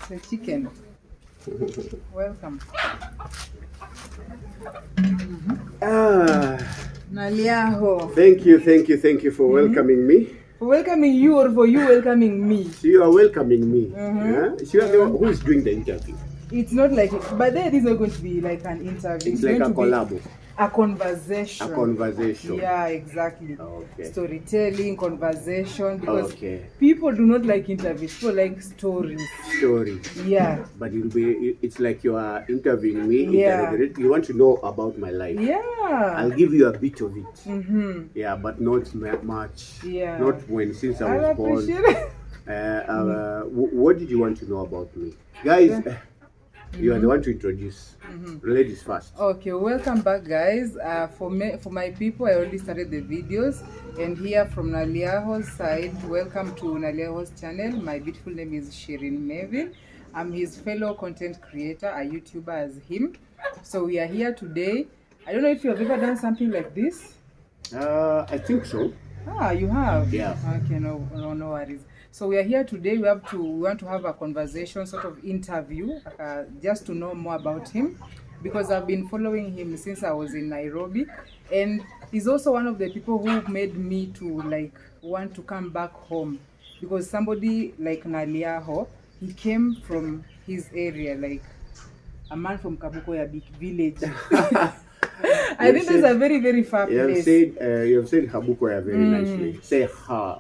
The chicken. Welcome. Ah, Naliaho. thank you for welcoming me. For welcoming you or for you welcoming me? So you are welcoming me. Yeah? So you are the one who is doing the interview. It's not like, but then it is not going to be like an interview. It's like going a to collab. be a conversation. A conversation. Yeah, exactly. Okay. Storytelling, conversation, because Okay. people do not like interviews. People like stories. Stories. Yeah. But it's like you are interviewing me. Yeah. You want to know about my life. Yeah. I'll give you a bit of it. Mm-hmm. Yeah, but not much. Yeah. Not since I was born. Appreciate it. What did you want to know about me? Guys, you are the one to introduce. Ladies first. Okay, welcome back, guys. For my people, I already started the videos, and here from Naliaho's side, welcome to Naliaho's channel. My beautiful name is Shirin Mevin. I'm his fellow content creator, a YouTuber as him. So we are here today. I don't know if you have ever done something like this. I think so. Ah, you have? Yeah. Okay, no worries. So we are here today. We want to have a conversation, sort of interview, just to know more about him, because I've been following him since I was in Nairobi, and he's also one of the people who made me to like want to come back home, because somebody like Naliaho, he came from his area, like a man from Kabukoya big village. I think that's a very, very far place. You have said Habukoya very nicely. Say ha.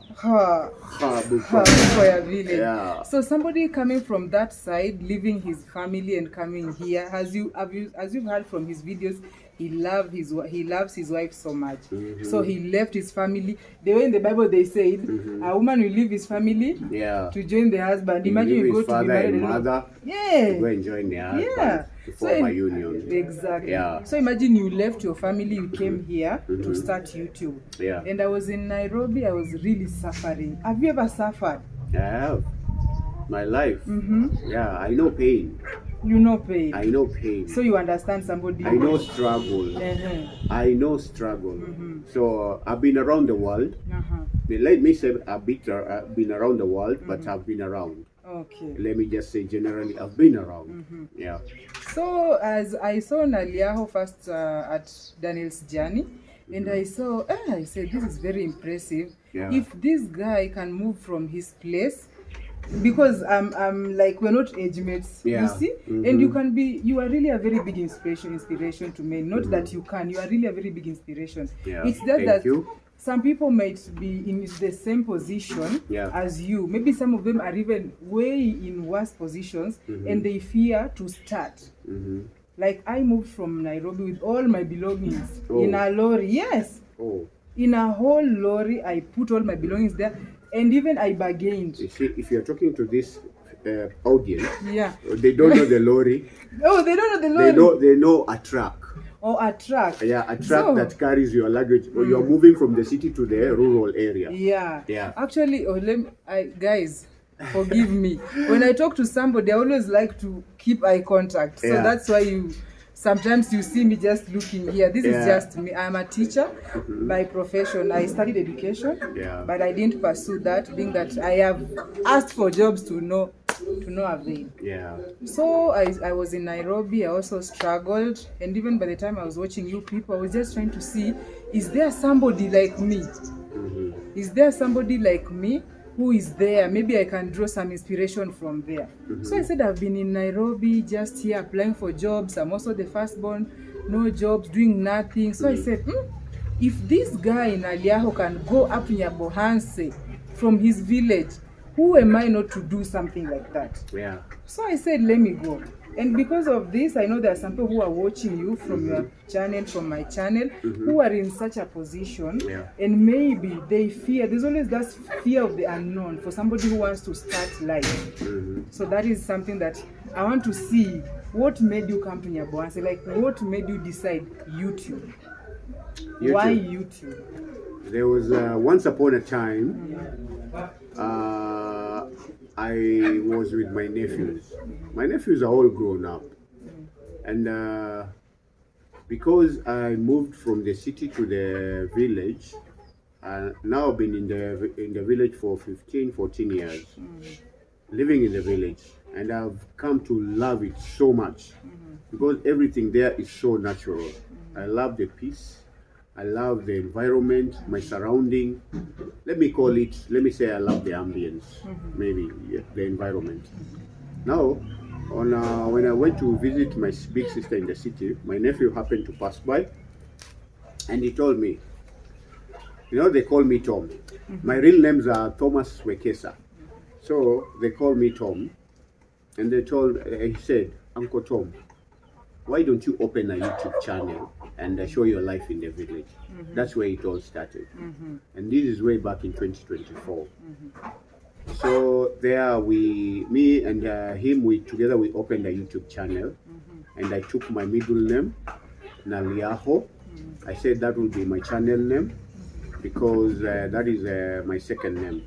Habukoya village. Yeah. So somebody coming from that side, leaving his family and coming here, as you've heard from his videos, he loves his wife so much. So he left his family. The way in the Bible they said, a woman will leave his family to join the husband. Imagine you go to be married and mother. Yeah. Go and join the husband. Yeah. To form a union. Exactly. Yeah. So imagine you left your family, you came here to start YouTube. Yeah. And I was in Nairobi, I was really suffering. Have you ever suffered? I have. My life. Yeah, I know pain. You know pain. I know pain. So you understand somebody. I know struggle. I know struggle. So I've been around the world. Let me say a bit. Been around the world, but I've been around. Okay. Let me just say generally, I've been around. Yeah. So as I saw Naliaho first at Daniel's journey, and I saw, I said, this is very impressive. Yeah. If this guy can move from his place, because I'm like, we're not age mates, you see, and you are really a very big inspiration to me. Not that you are really a very big inspiration. Yeah. It's just that some people might be in the same position as you. Maybe some of them are even way in worse positions, and they fear to start. Like I moved from Nairobi with all my belongings in a lorry. Yes. In a whole lorry, I put all my belongings there, and even I bargained. You see, if you're talking to this audience, they don't know the lorry. Oh, they don't know the lorry. They know a truck. Or a truck. Yeah, a truck that carries your luggage. Or you're moving from the city to the rural area. Yeah. Yeah. Actually, guys, forgive me. When I talk to somebody, I always like to keep eye contact. So that's why sometimes you see me just looking here. This is just me. I'm a teacher by profession. I studied education, but I didn't pursue that, being that I have asked for jobs to no avail. Yeah. So I was in Nairobi. I also struggled, and even by the time I was watching you people, I was just trying to see, is there somebody like me? Is there somebody like me who is there? Maybe I can draw some inspiration from there. So I said, I've been in Nairobi, just here applying for jobs. I'm also the firstborn, no jobs, doing nothing. So I said, if this guy in Naliaho can go up to Nyabohanse from his village, who am I not to do something like that? Yeah. So I said, let me go. And because of this, I know there are some people who are watching you from your channel, from my channel, who are in such a position, and maybe they fear. There's always that fear of the unknown for somebody who wants to start life. So that is something that I want to see. What made you come to Nyabohanse? Like, what made you decide YouTube? Why YouTube? There was once upon a time, I was with my nephews. My nephews are all grown up, and because I moved from the city to the village, now I've been in the village for 14 years, living in the village. and I've come to love it so much because everything there is so natural. I love the peace. I love the environment, my surrounding. Let me say I love the ambience, maybe, yeah, the environment. Now, when I went to visit my big sister in the city, my nephew happened to pass by and he told me, they call me Tom. My real names are Thomas Wekesa. So they call me Tom, and he said, Uncle Tom, why don't you open a YouTube channel and show your life in the village? That's where it all started. And this is way back in 2024. So there me and him, we opened a YouTube channel, and I took my middle name, Naliaho. I said that will be my channel name because that is my second name.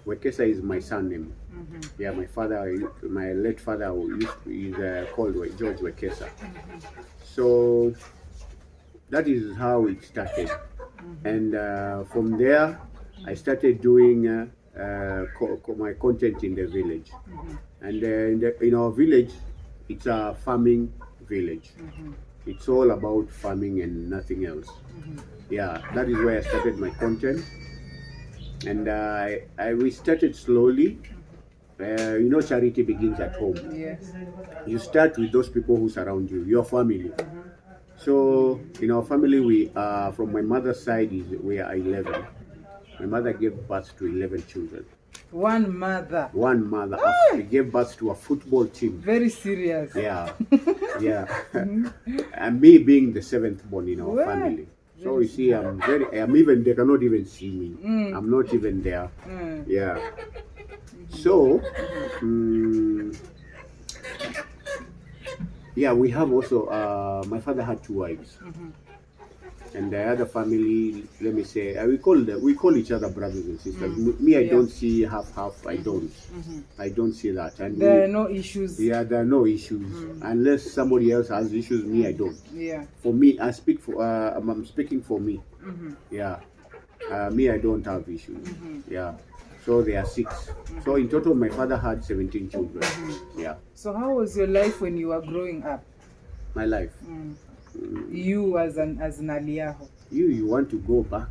Wekesa is my surname. Yeah, my late father is called George Wekesa. So that is how it started. And from there, I started doing my content in the village. And in our village, it's a farming village. It's all about farming and nothing else. Yeah, that is where I started my content. And we started slowly. Charity begins at home. Yes. You start with those people who surround you, your family. So in our family, we are from my mother's side we are 11. My mother gave birth to 11 children. One mother. One mother. She gave birth to a football team. Very serious. Yeah, yeah. And me being the seventh born in our family. So you see, they cannot even see me. I'm not even there. Yeah. So, yeah, we have also, my father had 2 wives. And the other family, let me say, we call each other brothers and sisters. Me, I don't see half. I don't see that. And there are no issues. Yeah, there are no issues unless somebody else has issues. Me, I don't. Yeah. For me, I'm speaking for me. Yeah. Me, I don't have issues. Yeah. So there are 6. So in total, my father had 17 children. Yeah. So how was your life when you were growing up? My life. You as an Aliaho. You want to go back,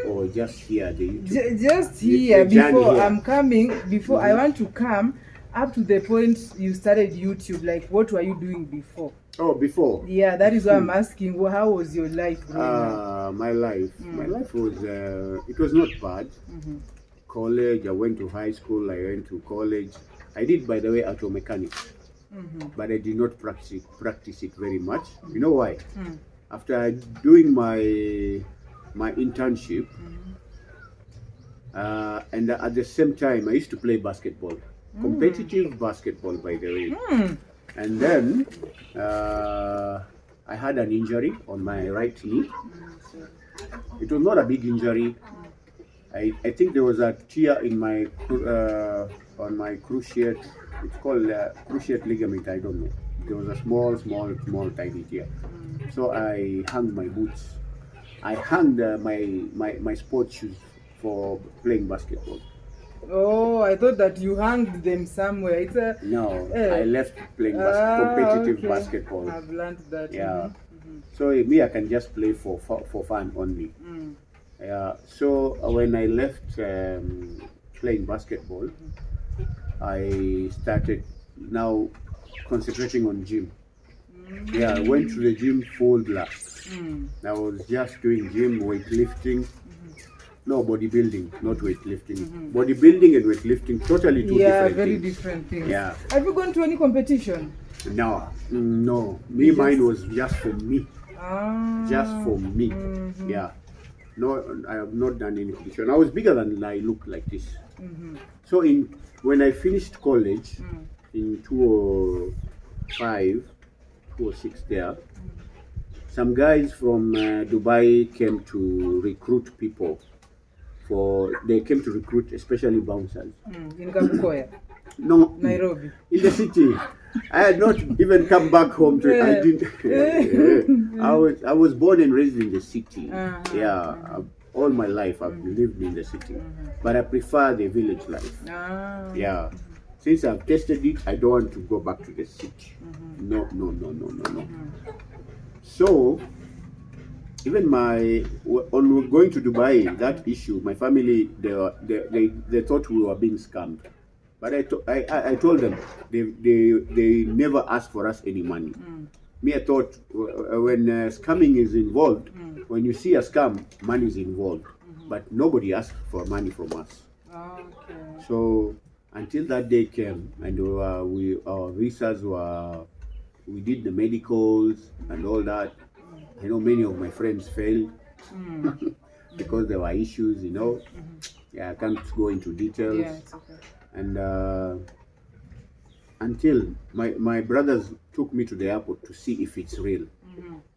or just here the YouTube? Just here before here. I'm coming. Before I want to come up to the point you started YouTube. Like, what were you doing before? Oh, before. Yeah, that is why I'm asking. Well, how was your life growing up? My life was it was not bad. College, I went to high school. I went to college. I did, by the way, auto mechanics. But I did not practice it very much. You know why? After doing my internship, and at the same time, I used to play basketball, competitive basketball, by the way. And then I had an injury on my right knee. It was not a big injury. I think there was a tear in my on my cruciate. It's called cruciate ligament. I don't know. There was a small tiny tear. So I hung my boots. I hung my sports shoes for playing basketball. Oh, I thought that you hung them somewhere. It's no. I left playing competitive basketball. I've learned that. Yeah. So me, I can just play for fun only. Yeah. So when I left playing basketball, I started now concentrating on gym. Yeah, I went to the gym full blast. I was just doing gym, weightlifting. No, bodybuilding, not weightlifting. Bodybuilding and weightlifting, totally two different very things. different things. Yeah. Have you gone to any competition? No. Mine was just for me. Just for me. Yeah. No, I have not done any competition. I was bigger than I look like this. So when I finished college in 2005, 2006 there, some guys from Dubai came to recruit people. They came to recruit especially bouncers. In Kabukoya? No. Nairobi? In the city. I had not even come back home. I didn't. I was born and raised in the city. All my life I've lived in the city, but I prefer the village life. Yeah. since I've tested it, I don't want to go back to the city. No, no, no, no, no, no. So even on going to Dubai, that issue, my family, they thought we were being scammed. But I told them they never asked for us any money. Me, I thought when scamming is involved, when you see a scam, money is involved. But nobody asked for money from us. Okay. So until that day came, and our visas we did the medicals and all that. I know many of my friends failed because there were issues, Yeah, I can't go into details. Yeah, it's okay. And until my brothers took me to the airport to see if it's real.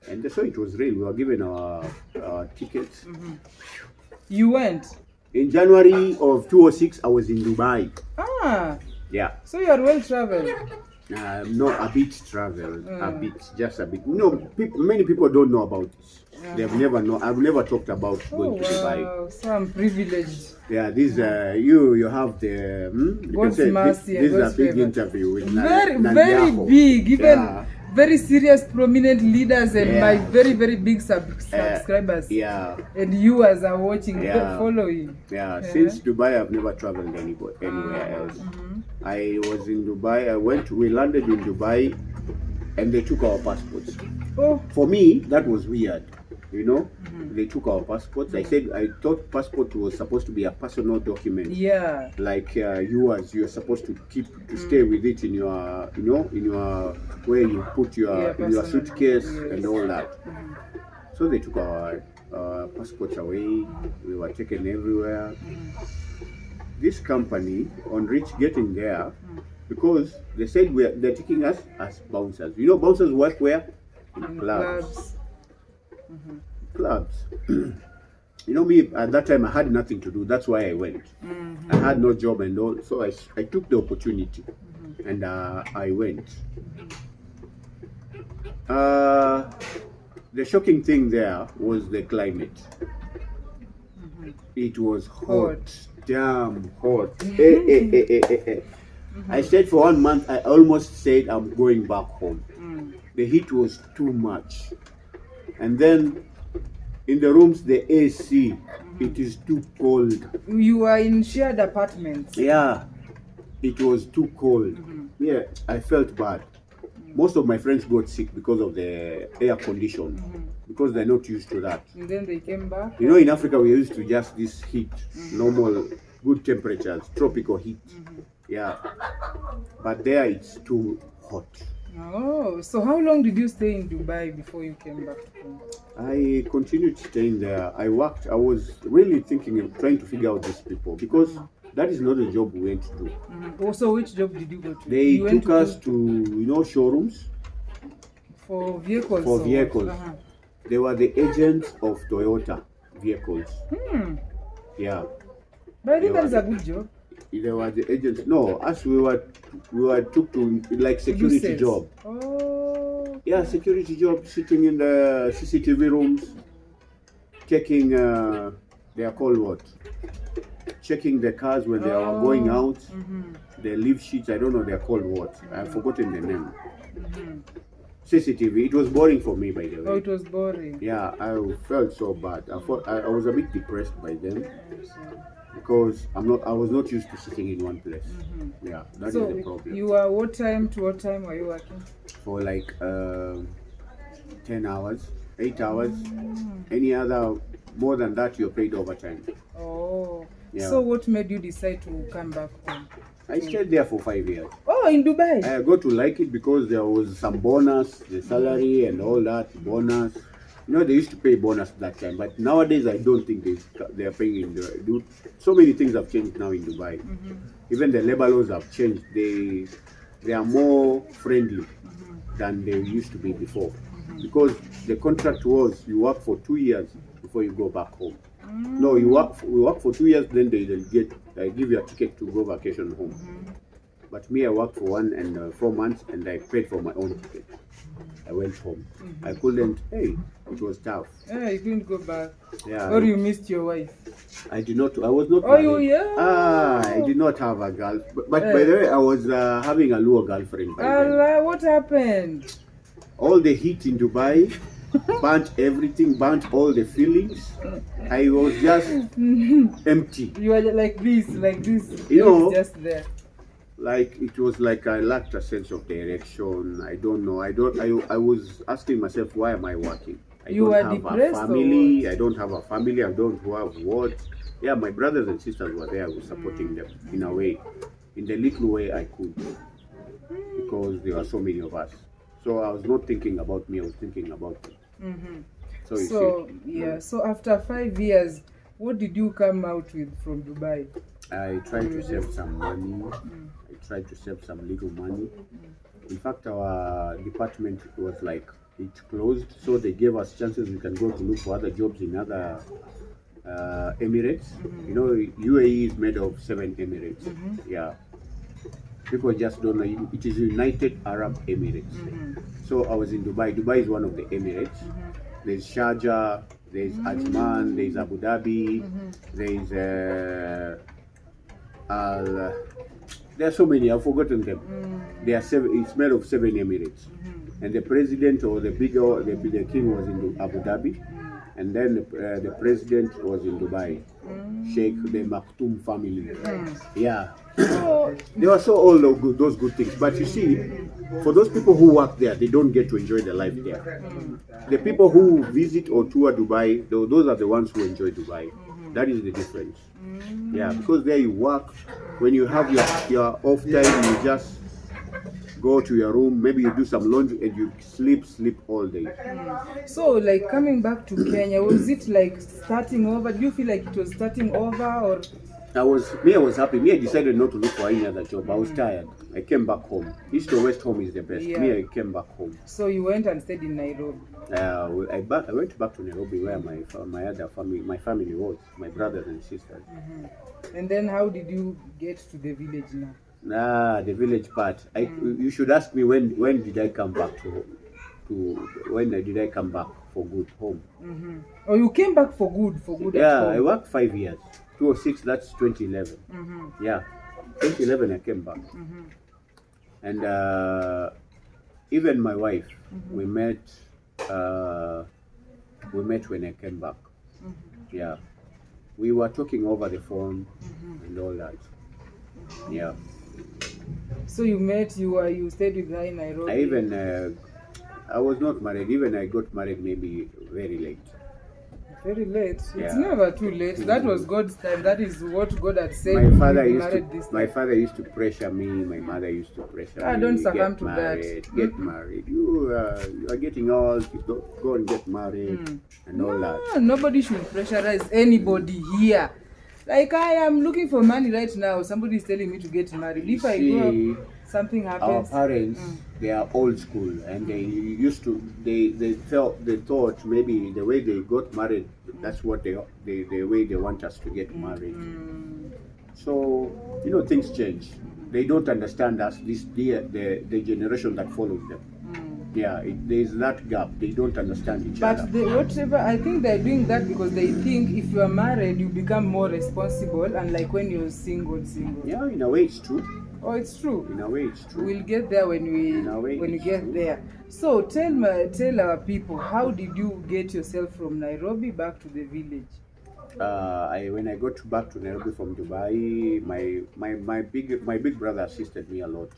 And they saw it was real. We were given our tickets. You went? In January of 2006, I was in Dubai. Ah. Yeah. So you are well traveled. No, a bit traveled, a bit, just a bit. Many people don't know about this. They've never know. I've never talked about going to Dubai. Wow, so I'm privileged. Yeah, this you have the. You God's can say mercy this and is a God's big favor. interview with Very Nandiako. big, even Yeah. very serious, prominent leaders and my very big subscribers. Yeah. And viewers are watching, Yeah. following. Yeah, since Dubai, I've never traveled anywhere else. I was in Dubai. We landed in Dubai, and they took our passports. Oh. For me, that was weird. They took our passports. I thought passport was supposed to be a personal document. Yeah. Like you're supposed to stay with it in your, where you put in your suitcase and all that. So they took our passports away. We were taken everywhere. This company, on getting there, because they said they're taking us as bouncers. Bouncers work where? In clubs. Clubs. Me, at that time I had nothing to do. That's why I went. I had no job and all, so I took the opportunity and I went. The shocking thing there was the climate. It was hot. Damn hot. I stayed for 1 month. I almost said I'm going back home. The heat was too much. And then in the rooms, the AC, it is too cold. You are in shared apartments. Yeah, it was too cold. Yeah, I felt bad. Most of my friends got sick because of the air condition, because they're not used to that. And then they came back. In Africa, we're used to just this heat, normal, good temperatures, tropical heat. Yeah, but there it's too hot. Oh, so how long did you stay in Dubai before you came back home? I continued staying there. I worked. I was really thinking of trying to figure out these people, because that is not a job we went to do. Also, which job did you go to? They took us to showrooms for vehicles. For vehicles. They were the agents of Toyota vehicles. Yeah. But I think that's a good job. They were the agents. No, us we were took to like security job. Oh. Yeah, security job, sitting in the CCTV rooms, checking. They are called what? Checking the cars when they are going out. The leave sheets. I don't know. They are called what? I've forgotten the name. CCTV. It was boring for me, by the way. Oh, it was boring. Yeah, I felt so bad. I was a bit depressed by them. Because I was not used to sitting in one place. Yeah, that is the problem. You were what time to what time were you working? For like 10 hours, 8 hours. Any other more than that, you're paid overtime. Oh. Yeah. So what made you decide to come back home? I stayed there for 5 years. Oh, in Dubai? I got to like it because there was some bonus, the salary and all that, bonus. They used to pay bonus that time, but nowadays I don't think they are paying in the. So many things have changed now in Dubai. Even the labor laws have changed. They are more friendly than they used to be before, because the contract was you work for 2 years before you go back home. No, we work for 2 years, then they give you a ticket to go vacation home. But me, I worked for 1 and 4 months, and I paid for my own ticket. I went home. I couldn't. Hey, it was tough. Yeah, you couldn't go back. Yeah. Or you missed your wife. I did not. I was not Oh, you married. I did not have a girl. But by the way, I was having a Luo girlfriend by then. Allah, what happened? All the heat in Dubai burnt everything, burnt all the feelings. I was just empty. You were like this, You know, just there. Like it was like I lacked a sense of direction. I don't know. I was asking myself, why am I working? I You don't were have a depressed or family. what? I don't have a family. I don't have what. Yeah, my brothers and sisters were there. I was supporting them in a way, in the little way I could, because there were so many of us. So I was not thinking about me. I was thinking about them. So you see. Yeah. So after 5 years, what did you come out with from Dubai? I tried to save some money. I tried to save some little money. In fact, our department was like, it closed, so they gave us chances. We can go to look for other jobs in other Emirates. You know, UAE is made of 7 Emirates. Yeah. People just don't know. It is United Arab Emirates. So I was in Dubai. Dubai is one of the Emirates. There's Sharjah, there's Ajman, there's Abu Dhabi, there's there are so many. I've forgotten them. There are 7. It's made of 7 Emirates, and the president or the king was in Abu Dhabi, and then the president was in Dubai. Sheikh the Maktoum family. Yeah. They were so all those good things. But you see, for those people who work there, they don't get to enjoy the life there. The people who visit or tour Dubai, those are the ones who enjoy Dubai. That is the difference. Yeah, because there you work. When you have your off time, you just go to your room. Maybe you do some laundry and you sleep all day. So, like coming back to Kenya, was it like starting over? Do you feel like it was starting over, or? I was happy. I decided not to look for any other job. I was tired. I came back home. East or West home is the best. Yeah. I came back home. So you went and stayed in Nairobi. I went back to Nairobi where my other family, my family was, my brothers and sisters. And then how did you get to the village now? The village part. You should ask me when did I come back when did I come back for good home? Oh, you came back for good. Yeah, at home. I worked 5 years. 2006, that's 2011. Yeah, 2011 I came back. And even my wife, we met when I came back. Yeah, we were talking over the phone and all that. Yeah. So you stayed with her in Nairobi. I was not married. Even I got married maybe very late. Very late. Yeah. It's never too late. That was God's time. That is what God had said. My father used to pressure me. My mother used to pressure me. Don't succumb get to married, that. Get married. You are getting old. Go and get married and all that. Nobody should pressurize anybody here. Like I am looking for money right now. Somebody is telling me to get married. If I go, something happens. Our parents, they are old school, and they used to. They thought maybe the way they got married, that's what the way they want us to get married. So things change. They don't understand us. The generation that follows them. Yeah, there's that gap. They don't understand each other. But I think they're doing that because they think if you are married, you become more responsible, and when you're single. Yeah, in a way it's true. Oh, it's true. In a way it's true. We'll get there when we get there. So tell our people, how did you get yourself from Nairobi back to the village? When I got back to Nairobi from Dubai, my big brother assisted me a lot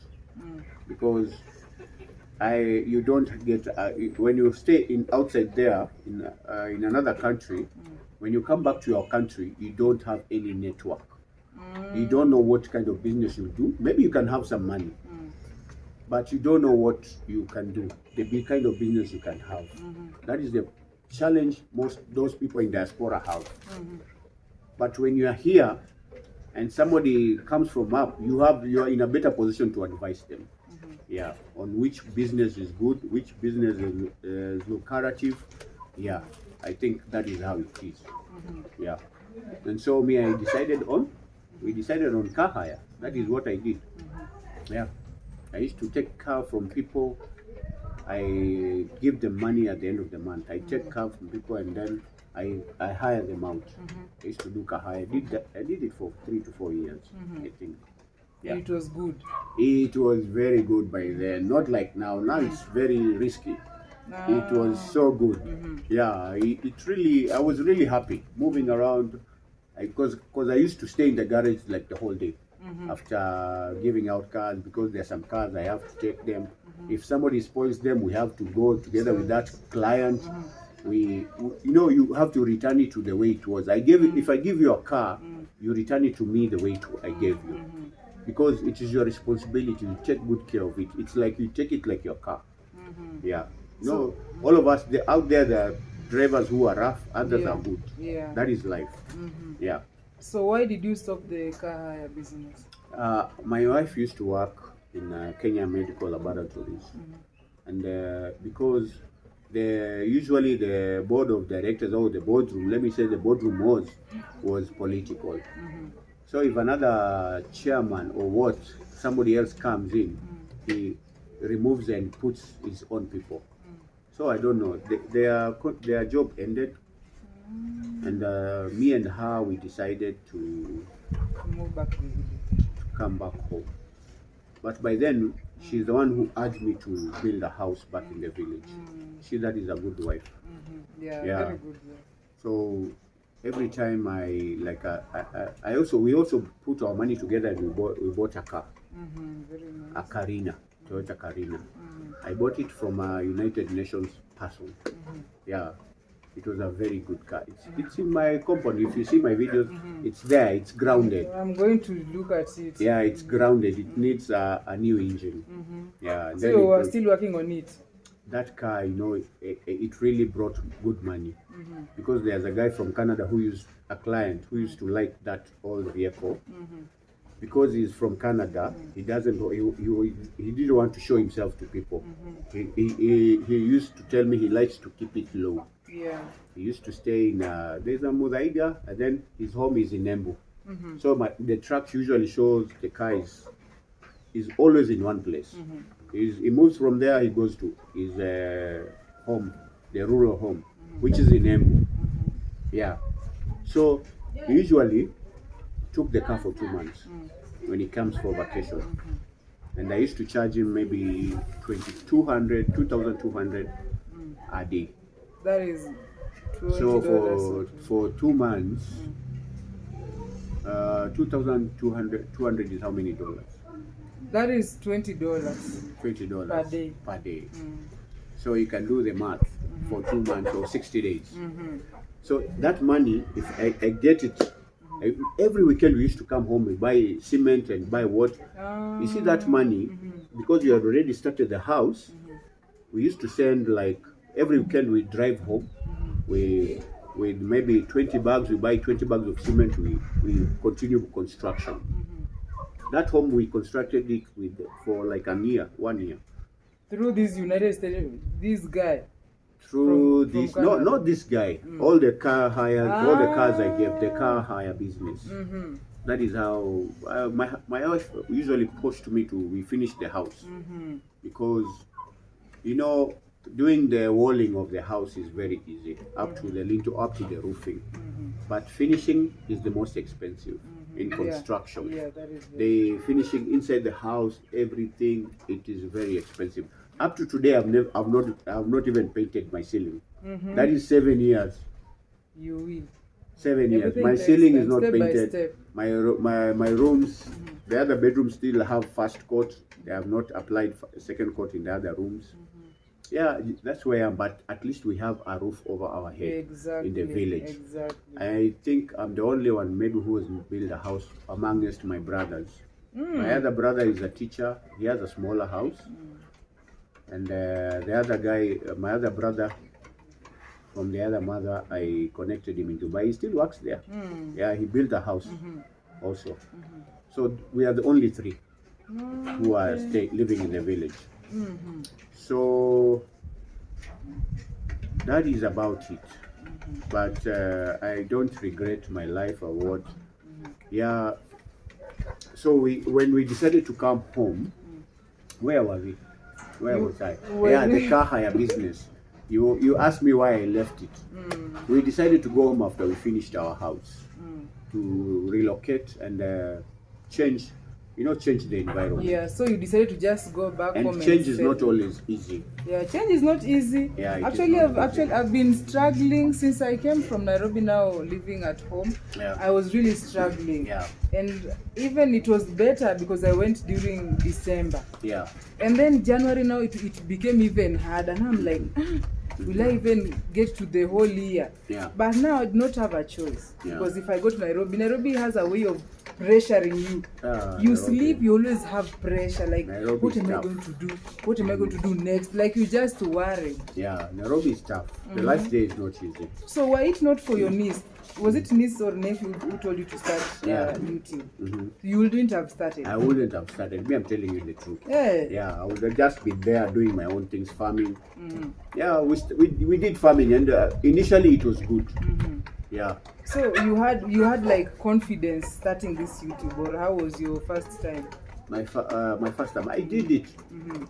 because you don't get when you stay outside there in another country. When you come back to your country, you don't have any network. You don't know what kind of business you do. Maybe you can have some money, but you don't know what you can do. The big kind of business you can have. That is the challenge those people in diaspora have. But when you are here and somebody comes from up, you are in a better position to advise them. Yeah, on which business is good, which business is lucrative. Yeah, I think that is how it is. Yeah, and so we decided on car hire. That is what I did. Yeah, I used to take car from people. I give them money at the end of the month. I take car from people and then I hire them out. I used to do car hire. I did it for 3 to 4 years, I think. Yeah. And it was good. It was very good by then. Not like now. Now it's very risky. It was so good. Yeah, it really. I was really happy moving around, because I used to stay in the garage like the whole day after giving out cars, because there are some cars I have to take them. If somebody spoils them, we have to go together with that client. You have to return it to the way it was. If I give you a car, you return it to me the way I gave you, because it is your responsibility to take good care of it. It's like you take it like your car. Yeah. No, all of us out there, there are drivers who are rough, others are good. Yeah. That is life. Yeah. So why did you stop the car hire business? My wife used to work in Kenya Medical Laboratories, and because usually the board of directors, or the boardroom, let me say the boardroom was political. So if another chairman or what, somebody else comes in, he removes and puts his own people. So I don't know. Their job ended, and me and her, we decided to Move back to the village. come back home. But by then, she's the one who urged me to build a house back in the village. That is a good wife. Yeah, Yeah. very good. Yeah. So every time we also put our money together and we bought a car, Very nice. a Carina, Toyota Carina. I bought it from a United Nations person. Yeah, it was a very good car. It's in my company. If you see my videos, it's there. It's grounded. I'm going to look at it. Yeah, it's grounded. It needs a new engine. Yeah. So you are still working on it? That car, it really brought good money, because there's a guy from Canada a client who used to like that old vehicle. Because he's from Canada, he doesn't. He didn't want to show himself to people. He used to tell me he likes to keep it low. Yeah. He used to stay in there's a Mudaiga, and then his home is in Embu. So the trucks usually shows the car is always in one place. He moves from there. He goes to his home, the rural home, which is in Embu. Yeah. So he usually took the car for 2 months when he comes for vacation, and I used to charge him maybe 2,200 a day. That is $20. So for 2 months, 2,200 is how many dollars? That is $20. $20 Per day. Per day. So you can do the math for 2 months or 60 days. So that money, if I get it, every weekend we used to come home and buy cement and buy what. You see that money, because you had already started the house, we used to send, like, every weekend we drive home. With maybe 20 bags, we buy 20 bags of cement, we continue construction. That home we constructed it for like 1 year. Through this United States, this guy. Through from this, Canada. not this guy. All the car hire, all the cars I gave, the car hire business. That is how my wife usually pushed me we finish the house, because doing the walling of the house is very easy, up to the lintel, up to the roofing, but finishing is the most expensive in construction. Yeah, that is The finishing inside the house, everything, it is very expensive. Up to today, I've not even painted my ceiling. That is 7 years. You will. 7 years. Everything My takes ceiling time, is not step by painted. step. My rooms, the other bedrooms still have first coat. They have not applied second coat in the other rooms. Yeah, that's where I am. But at least we have a roof over our head in the village. Exactly. I think I'm the only one maybe who has built a house amongst my brothers. My other brother is a teacher. He has a smaller house. And the other guy, my other brother from the other mother, I connected him in Dubai. He still works there. Yeah, he built a house also. So we are the only three who are living in the village. So that is about it. But I don't regret my life or what. Yeah. So when we decided to come home, where were we? Where was I? Well, Yeah, the car hire business. You asked me why I left it. We decided to go home after we finished our house to relocate and change, change the environment. Yeah, so you decided to just go back home And change is settle. not always easy. Yeah, change is not easy. Yeah, it is actually, not easy. I've been struggling since I came from Nairobi. Now living at home, Yeah. I was really struggling. Yeah. And even it was better because I went during December. Yeah. And then January now it became even harder. And I'm like, will I even get to the whole year? Yeah. But now I do not have a choice. Yeah. Because if I go to Nairobi has a way of pressuring you. You Nairobi. sleep, you always have pressure. Like, Nairobi what is am I tough. going to do? What am I going to do next? Like, you just worry. Yeah, Nairobi is tough. The life there is not easy. So were it not for your niece, was it niece or nephew who told you to start Yeah. YouTube? Mhm. You wouldn't have started. I wouldn't have started. Me, I'm telling you the truth. Yeah. Yeah, I would have just been there doing my own things, farming. Yeah, we did farming, and initially it was good. Yeah. So you had like confidence starting this YouTube, or how was your first time? My first time, I did it.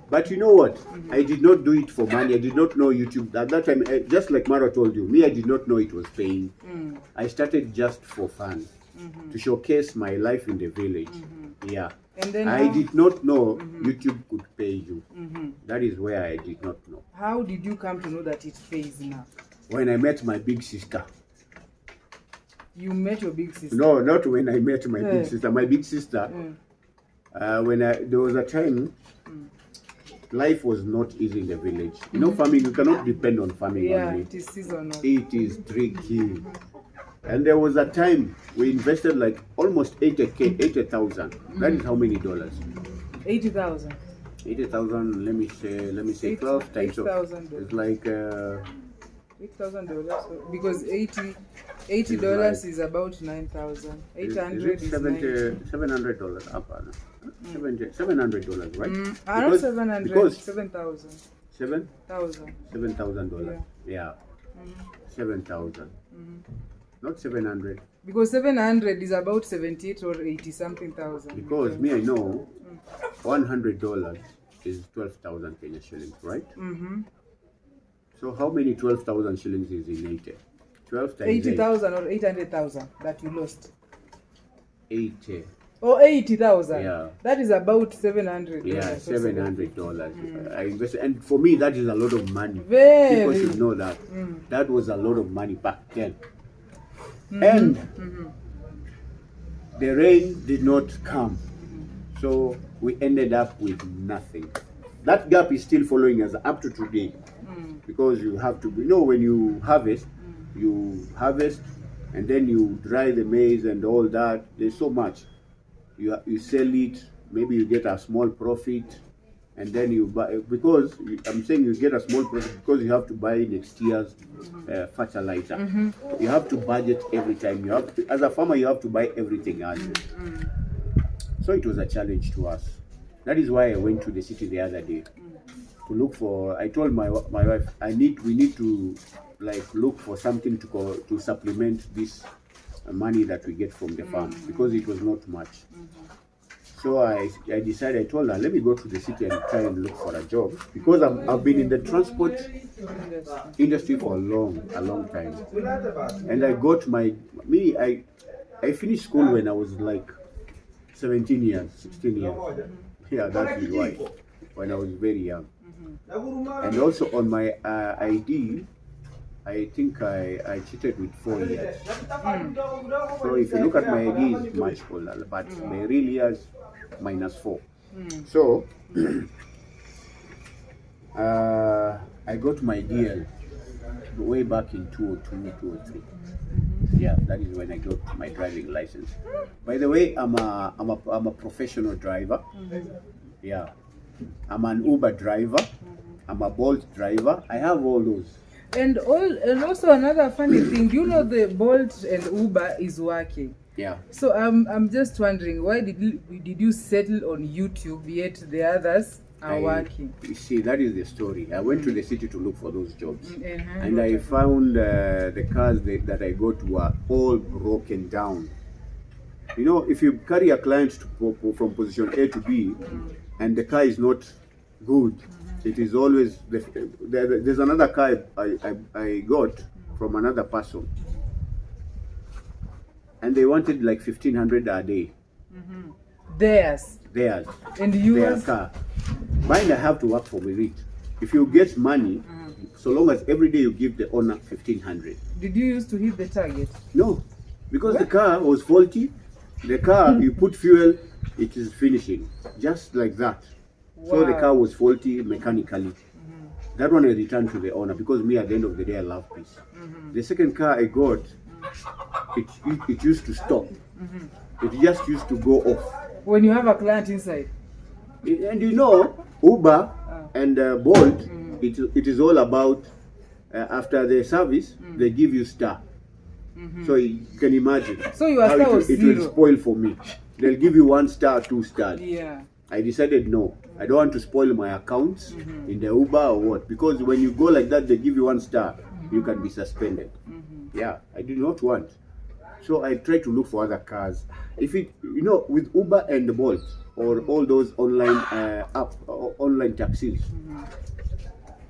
But you know what? I did not do it for money. I did not know YouTube. At that time, just like Mara told you, me, I did not know it was paying. I started just for fun, to showcase my life in the village. Yeah. And then I did not know YouTube could pay you. That is where I did not know. How did you come to know that it pays now? When I met my big sister. You met your big sister. No, not when I met my Yeah. big sister. My big sister, there was a time, life was not easy in the village. You know, farming, you cannot depend on farming Yeah, only. it is seasonal. It is tricky. And there was a time we invested like almost 80,000. That is how many dollars? 80,000. 80,000, let me say 12 times. So $8,000. it's like $8,000 because $80 is about 9,000. 800 is 90. $700 up. $700, right? Not 700. because 7,000. seven $1,000. $7,000. Yeah. 7,000. Not 700. Because 700 is about 78 or 80 something thousand. Because me, I know $100 is 12,000 Kenya shillings, right? So how many 12,000 shillings is in 80? 12 times 80,000 or 800,000 that you lost. 80. Or 80,000. Yeah. That is about $700. Yeah, or $700. I invested, and for me, that is a lot of money. Very. People should know that. That was a lot of money back then. And the rain did not come. So we ended up with nothing. That gap is still following us up to today. Because you have to, when you harvest and then you dry the maize and all that. There's so much. You sell it, maybe you get a small profit, and then you buy, I'm saying you get a small profit because you have to buy next year's fertilizer. You have to budget every time. As a farmer, you have to buy everything urgent. So it was a challenge to us. That is why I went to the city the other day to look for. I told my wife, we need to look for something to supplement this money that we get from the farm, because it was not much. So I decided, I told her, let me go to the city and try and look for a job, because I've been in the transport industry for a long time. And I got I finished school when I was like 17 years, 16 years. Yeah, that is why, when I was very young. And also on my ID, I think I cheated with 4 years. So if you look at my ID, it's much older, but the real years -4. So I got my DL way back in 2002, 2003. Yeah, that is when I got my driving license. By the way, I'm a professional driver. Yeah, I'm an Uber driver. I'm a Bolt driver. I have all those. And also another funny thing, the Bolt and Uber is working. Yeah. So I'm just wondering, why did you settle on YouTube yet the others are working? You see, that is the story. I went to the city to look for those jobs, Uh-huh. and I found the cars that I got were all broken down. If you carry a client from position A to B, and the car is not good. It is always there's another car I got from another person, and they wanted like 1,500 a day. Theirs. Theirs. And Their yours? car. Mine, I have to work for it. If you get money, so long as every day you give the owner 1,500. Did you used to hit the target? No, because the car was faulty. The car, you put fuel, it is finishing. Just like that. So the Wow. car was faulty mechanically. That one I returned to the owner because me, at the end of the day, I love peace. The second car I got, it used to stop. It just used to go off. When you have a client inside? And you know, Uber and Bolt, it is all about after the service, they give you star. So you can imagine So your how star was it will zero. spoil for me. They'll give you 1 star, 2 stars. Yeah. I decided no, I don't want to spoil my accounts in the Uber or what, because when you go like that, they give you 1 star, you can be suspended. Yeah, I did not want. So I tried to look for other cars. If it, you know, with Uber and Bolt or all those online online taxis,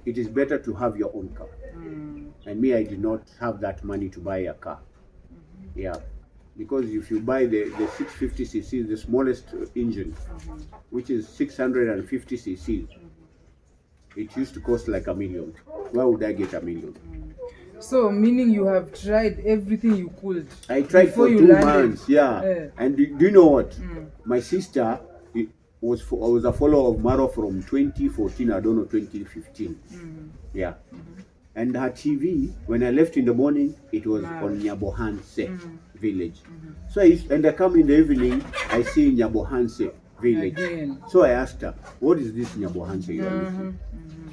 it is better to have your own car. And me, I did not have that money to buy a car. Yeah, because if you buy the 650cc, the smallest engine, which is 650cc, it used to cost like $1 million. Why would I get $1 million? So meaning you have tried everything you could. I tried before for you 2 landed. months, yeah. And do you know what? My sister was a follower of Maro from 2014, I don't know, 2015. Yeah. And her TV, when I left in the morning, it was on Nyabohanse village. So I come in the evening, I see Nyabohanse village. Again. So I asked her, what is this Nyabohanse you are using?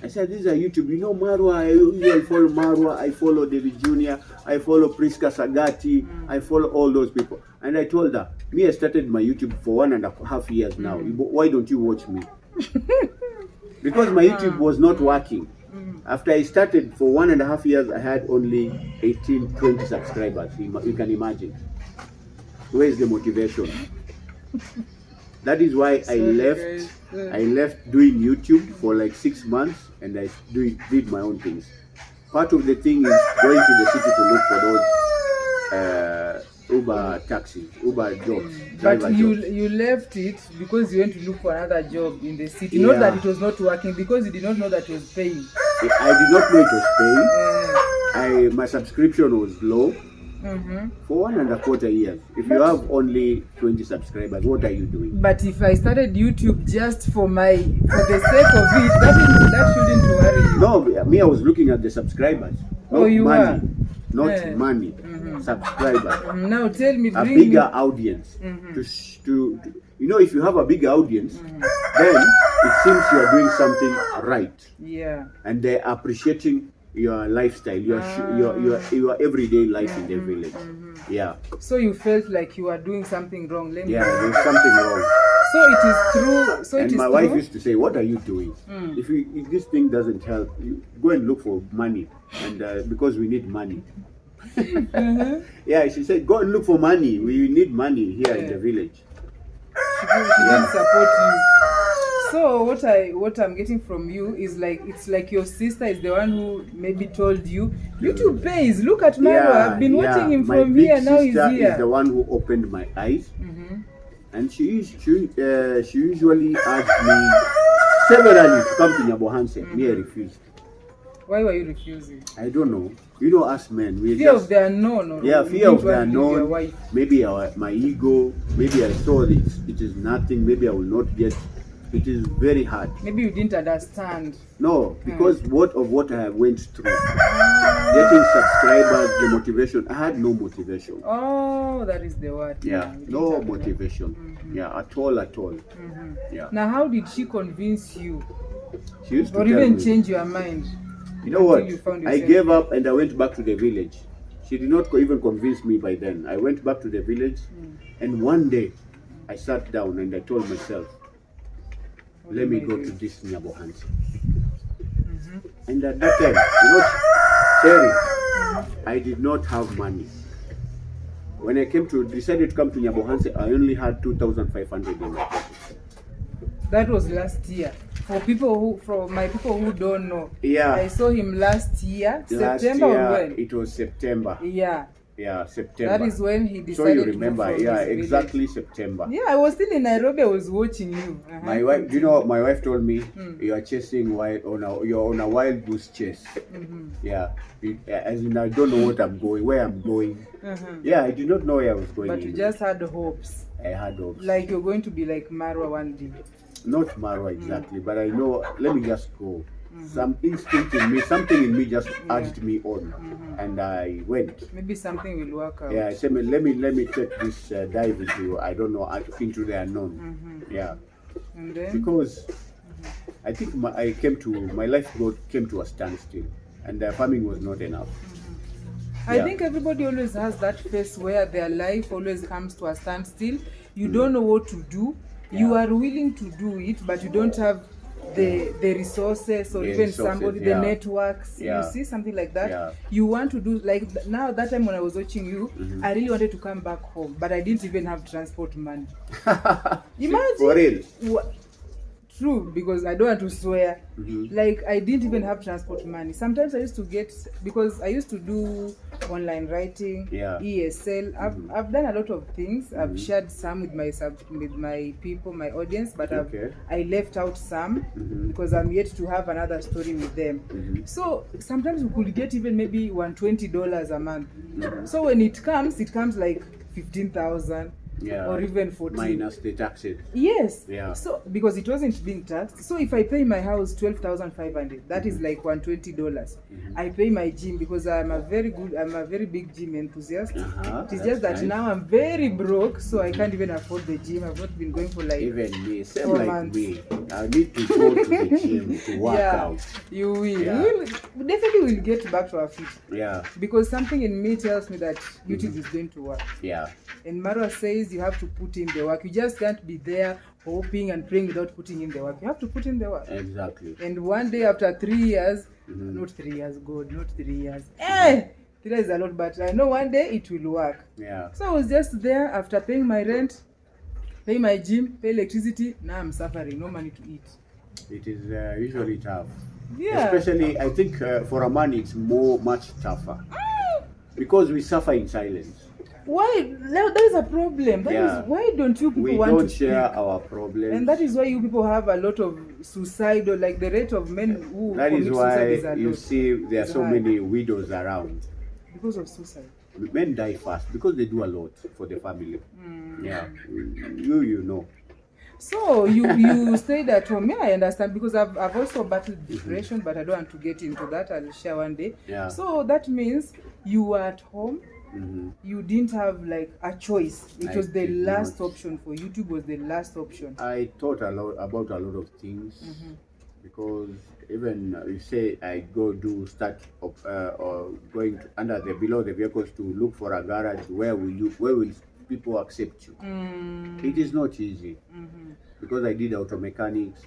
I said, this is a YouTube. You know Marwa, I usually follow Marwa, I follow David Jr., I follow Priska Sagati, I follow all those people. And I told her, me, I started my YouTube for 1.5 years now. Why don't you watch me? Because my YouTube was not working. After I started for 1.5 years, I had only 18, 20 subscribers. You can imagine. Where is the motivation? That is why I left. I left doing YouTube for like 6 months, and I did my own things. Part of the thing is going to the city to look for those Uber taxis, Uber jobs, But driver you jobs. you left it because you went to look for another job in the city. Yeah. Not that it was not working, because you did not know that it was paying. I did not know it was paying. My subscription was low. For 1.25 years. If you have only 20 subscribers, what are you doing? But if I started YouTube just for the sake of it, that shouldn't worry you. No, me, I was looking at the subscribers. Oh, Not you money. were? Not money. Subscribers. Now tell me, A bring bigger me. audience. To you know, if you have a bigger audience, then it seems you are doing something right, Yeah. and they're appreciating your lifestyle, your everyday life in the village. Yeah, So you felt like you were doing something wrong. Let me. yeah, there's something wrong. So it is true. So And it is my true. wife used to say, "What are you doing? If this thing doesn't help, you go and look for money." And because we need money. Yeah, she said, "Go and look for money. We need money here in the village." She didn't support you. So what I'm getting from you is like, it's like your sister is the one who maybe told you YouTube pays. Look at Maro. I've been watching him my from big here. Now he's sister is the here. one who opened my eyes, and she usually asked me severally to come to Nyabohanse. Me, I refused. Why were you refusing? I don't know. You know, us men, we Fear just of the unknown. Or yeah, you fear of didn't the want to leave your unknown. wife. Maybe my ego. Maybe I saw it is nothing. Maybe I will not get. It is very hard. Maybe you didn't understand. No, because what I have went through, getting subscribers, the motivation. I had no motivation. Oh, that is the word. Yeah, You didn't no have enough. motivation. Yeah, at all. Yeah. Now, how did she convince you, She used to or tell even me, change your mind? you know what? until you found I yourself gave up and I went back to the village. She did not even convince me by then. I went back to the village, and one day I sat down and I told myself, let me go to this Nyabohanse. And at that time, you know, Terry, I did not have money. When I decided to come to Nyabohanse, I only had 2,500 in my pocket. That was last year. For my people who don't know, Yeah. I saw him last year, Last September year, or when? it was September. Yeah, Yeah, September. that is when he So decided you to remember? move from Yeah, his village. exactly September. Yeah, I was still in Nairobi. I was watching you. My wife, do you know? My wife told me Hmm. you are chasing you're on a wild goose chase. Mm-hmm. Yeah, as in I don't know what I'm going, where I'm going. Uh-huh. Yeah, I did not know where I was going. But you just had hopes, I had hopes. like you're going to be like Marwa one day. Not Marwa exactly, but I know. Let me just go. Some instinct in me, something in me just urged me on, and I went. Maybe something will work out. Yeah, I said, let me take this dive into, I don't know, into the unknown. Yeah, And then, because I think my life came to a standstill, and farming was not enough. I Yeah. think everybody always has that phase where their life always comes to a standstill. You don't know what to do. You Yeah. are willing to do it, but you don't have the resources or The even resources, somebody, yeah. the networks. Yeah. You see something like that. Yeah. You want to do like now. That time when I was watching you, I really wanted to come back home, but I didn't even have transport money. Imagine. For real. True, because I don't want to swear. Like I didn't even have transport money. Sometimes I used to get, because I used to do online writing, Yeah. ESL. I've done a lot of things. I've shared some with my people, my audience, but Okay. I left out some because I'm yet to have another story with them. So sometimes we could get even maybe $120 a month. So when it comes like 15,000. Yeah. Or even 14. Minus the taxes. Yes. Yeah. So because it wasn't being taxed. So if I pay my house 12,500, that is like $120. I pay my gym because I'm a very big gym enthusiast. It is just that nice. now I'm very broke, so I can't even afford the gym. I've not been going for like Even me, same 4 like months. me. I need to go to the gym to work out. You will. Yeah. We definitely will get back to our feet. Yeah. Because something in me tells me that YouTube is going to work. Yeah. And Marwa says you have to put in the work. You just can't be there hoping and praying without putting in the work. You have to put in the work. Exactly. And one day after 3 years, not 3 years, God, not 3 years. 3 years is a lot, but I know one day it will work. Yeah. So I was just there after paying my rent, pay my gym, pay electricity. Now I'm suffering, no money to eat. It is usually tough. Yeah. Especially, I think for a man, it's much tougher because we suffer in silence. Why? That is a problem. That Yeah. is why don't you people We want don't to share speak? our problems. And that is why you people have a lot of suicide, or like the rate of men who That is commit why suicide is a you lot see there are It's so high. many widows around. because of suicide. Men die fast because they do a lot for the family. Yeah, you know. So you stayed at home. Yeah, I understand, because I've also battled depression, but I don't want to get into that. I'll share one day. Yeah. So that means you were at home. You didn't have like a choice. It I was the did last not. option for YouTube. Was the last option. I thought about a lot of things because even you say I go do start up or going under the below the vehicles to look for a garage. Where will people accept you? It is not easy because I did auto mechanics.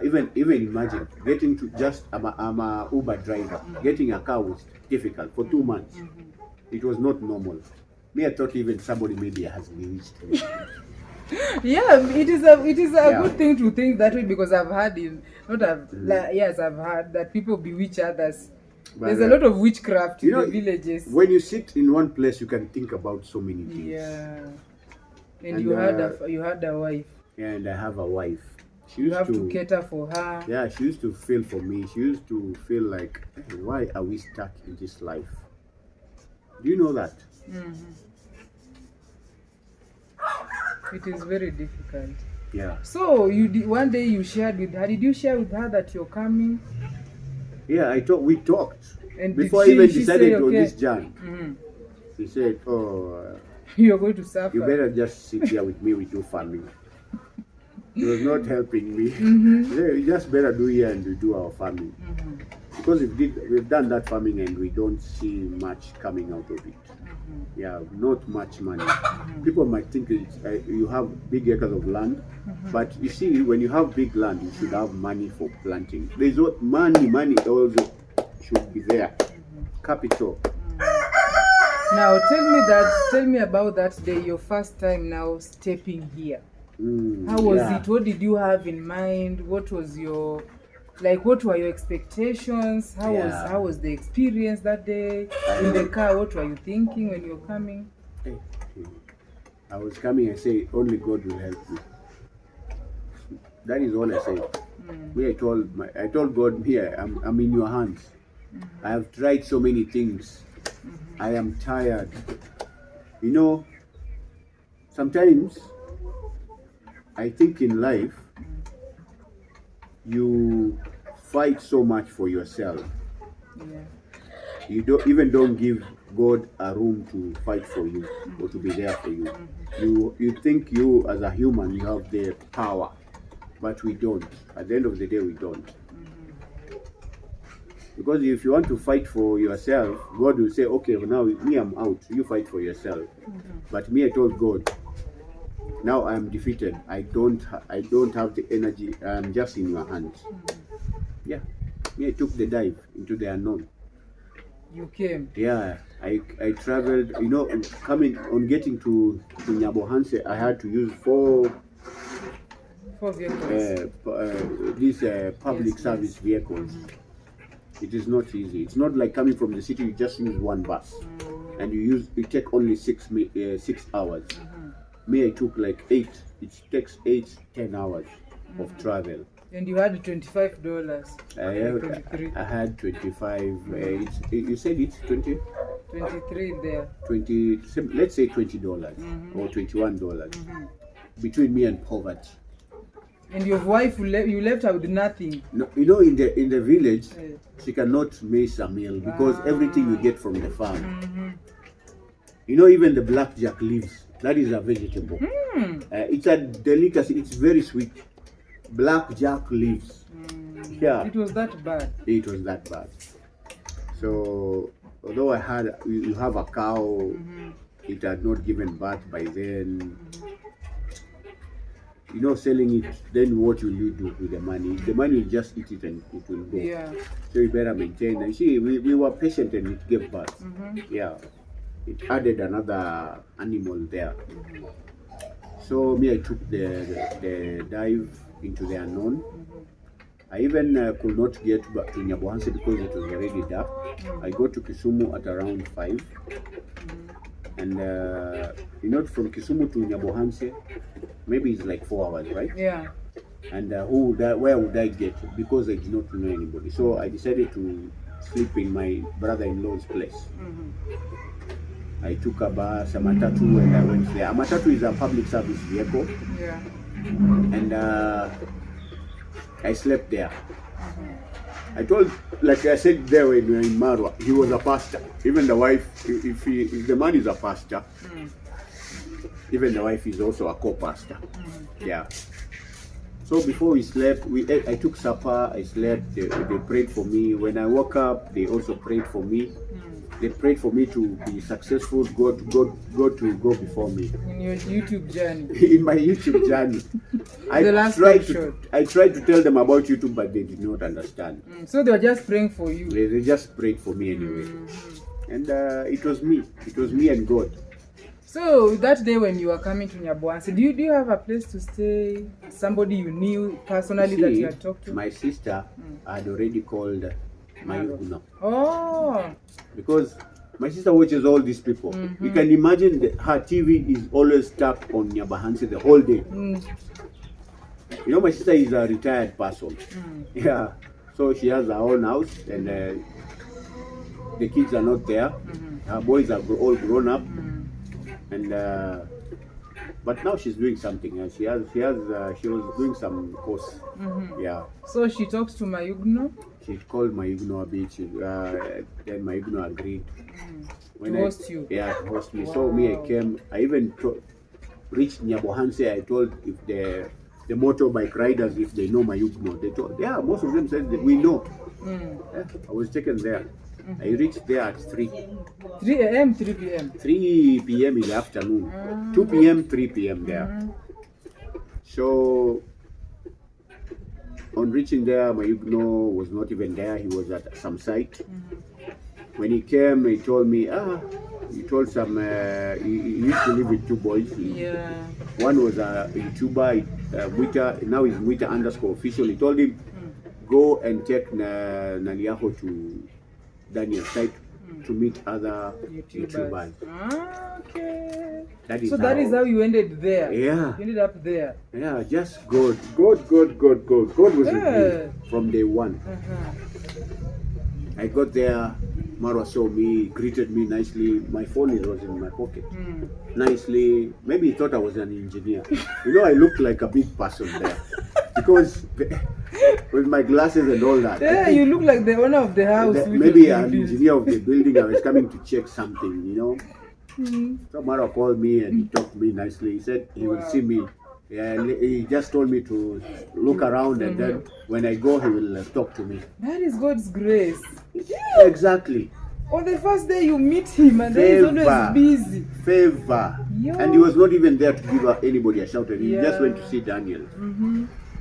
Even imagine getting to I'm a Uber driver. Getting a car was difficult for 2 months. It was not normal. Me, I thought even somebody maybe has bewitched me. Yeah, it is a Yeah. good thing to think that way, because I've heard I've heard that people bewitch others. But, There's a lot of witchcraft in you know, the villages. When you sit in one place, you can think about so many things. Yeah. And And, you had a wife. And I have a wife. She You used have to cater for her. Yeah, she used to feel for me. She used to feel like, why are we stuck in this life? Do you know that? It is very difficult. Yeah. So one day you shared with her. Did you share with her that you're coming? Yeah, we talked. And Before did I even she decided say, on okay, this journey. She said, you're going to suffer? you better just sit here with me with your family. She was not helping me. Yeah, you just better do here and we do our farming. Because we've done that farming and we don't see much coming out of it. Yeah, not much money. People might think you have big acres of land, but you see, when you have big land, you should have money for planting. There's what money also should be there. Capital. Now tell me about that day, your first time now stepping here. How was yeah. it? What did you have in mind? What was your, like, what were your expectations? Yeah. How was the experience that day in the car? What were you thinking when you were coming? Hey, I was coming, I say, only God will help me. That is all I said. I told God, here, I'm in your hands. I have tried so many things. I am tired. You know, sometimes I think in life you fight so much for yourself. Yeah. You don't give God a room to fight for you or to be there for you. You think you as a human you have the power, but we don't. At the end of the day, we don't. Because if you want to fight for yourself, God will say, okay, well, now me, I'm out. You fight for yourself. But me, I told God, now I am defeated. I don't have the energy. I'm just in your hands. Yeah. Me, I took the dive into the unknown. You came. Yeah. I traveled, getting to Nyabohanse, I had to use four vehicles. these public Yes, service yes. vehicles. It is not easy. It's not like coming from the city, you just use one bus. And you take only 6 hours. Me, I took like 8. It takes 10 hours of travel. And you had $25. I had 25. You said it's 20? 23 there. 20. Let's say $20 or $21 between me and poverty. And your wife, you left her with nothing. No, in the village, she cannot make a meal because everything you get from the farm. Even the blackjack leaves, that is a vegetable. It's a delicacy. It's very sweet. Blackjack leaves. Yeah. It was that bad. It was that bad. So although you have a cow, it had not given birth by then. Selling it, then what will you do with the money? The money, you just eat it and it will go. Yeah. So you better maintain. And see, we were patient and it gave birth. Yeah. It added another animal there. So me, I took the dive into the unknown. I even could not get back to Nyabohanse because it was already dark. I got to Kisumu at around 5. And from Kisumu to Nyabohanse, maybe it's like 4 hours, right? Yeah. And where would I get? Because I did not know anybody. So I decided to sleep in my brother-in-law's place. I took a bus, a matatu, and I went there. A matatu is a public service vehicle. Yeah. And I slept there. I told, like I said there when we were in Marwa, he was a pastor. Even the wife, if the man is a pastor, even the wife is also a co-pastor. Yeah. So before we slept, I took supper, I slept, they prayed for me. When I woke up, they also prayed for me. They prayed for me to be successful, God to go before me. In your YouTube journey. In my YouTube journey. I tried to tell them about YouTube, but they did not understand. So they were just praying for you. They just prayed for me anyway. And it was me and God. So that day when you were coming to Nyabohanse, do you have a place to stay? Somebody you knew personally that you had talked to? My sister had already called Mayugno. Oh. Because my sister watches all these people. You can imagine her TV is always stuck on Nyabohanse the whole day. My sister is a retired person. Yeah. So she has her own house and the kids are not there. Her boys are all grown up. And but now she's doing something. She was doing some course. Yeah. So she talks to Mayugno. She called Mayugno a bit. Then Mayugno agreed. To host you. Yeah, to host me. Wow. So me, I came. I even reached Nyabohanse. I told if the motorbike riders, if they know Mayugno, they told. Yeah, most of them said that we know. Yeah, I was taken there. I reached there at 3. 3 a.m., 3 p.m.? 3 p.m. in the afternoon. 2 p.m., 3 p.m. there. So, on reaching there, Mayugno was not even there. He was at some site. When he came, he told me, He told some. He used to live with two boys. Yeah. One was a YouTuber, Mwita. Now he's Mwita_official. He told him, go and take Naliaho to Daniel's site to meet other YouTubers. Okay. That is that is how you ended there. Yeah. You ended up there. Yeah, just God. God was with me from day one. I got there. Marwa saw me, greeted me nicely. My phone was in my pocket. Nicely. Maybe he thought I was an engineer. You know, I looked like a big person there. Because with my glasses and all that. Yeah, you look like the owner of the house. Maybe an engineer of the building. I was coming to check something, you know. So Marwa called me and he talked to me nicely. He said he will see me. Yeah, he just told me to look around and then when I go, he will talk to me. That is God's grace. Yeah. Exactly. On the first day you meet him and then he's always busy. Favor. Yo. And he was not even there to give anybody a shout. He just went to see Daniel.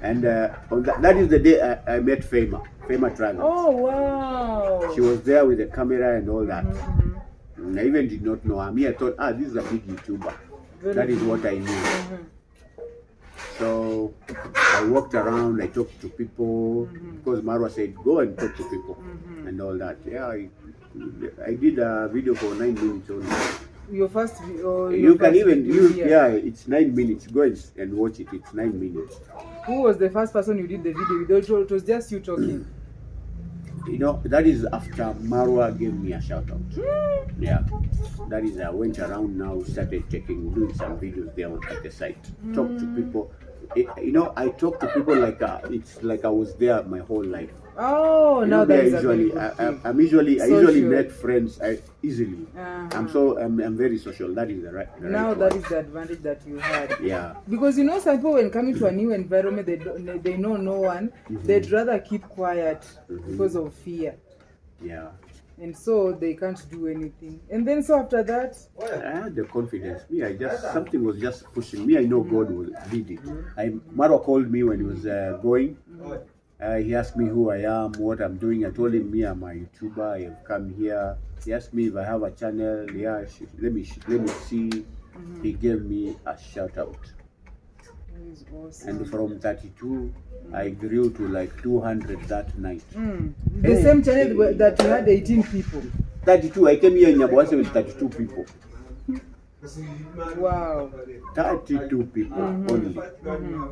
And on that is the day I met Fema Travel. Oh, wow. She was there with the camera and all that. And I even did not know her. Me, I thought, this is a big YouTuber. That is what I knew. So I walked around, I talked to people, because Marwa said, go and talk to people and all that. Yeah, I did a video for 9 minutes only. Your first video? You can even use, it's 9 minutes. Go and watch it, it's 9 minutes. Who was the first person you did the video with? It was just you talking? You know, that is after Marwa gave me a shout out. Yeah, that is, I went around now, started doing some videos there at the site. Talk to people. You know, I talk to people like it's like I was there my whole life. Oh, now that is I usually met friends easily. I'm very social. That is the right. That is the advantage that you had. Yeah. Because you know, some people when coming to a new environment, they know no one. They'd rather keep quiet because of fear. Yeah. And so they can't do anything. And then so after that, I had the confidence. Something was just pushing me. I know God will lead it. Marwa called me when he was going. He asked me who I am, what I'm doing. I told him, I'm a YouTuber. I have come here. He asked me if I have a channel. Yeah, let me see. He gave me a shout out. that is awesome. And from 32, I grew to like 200 that night. The same channel that you had 18 people. 32. I came here in Nyaboase with 32 people. Wow. 32 people only.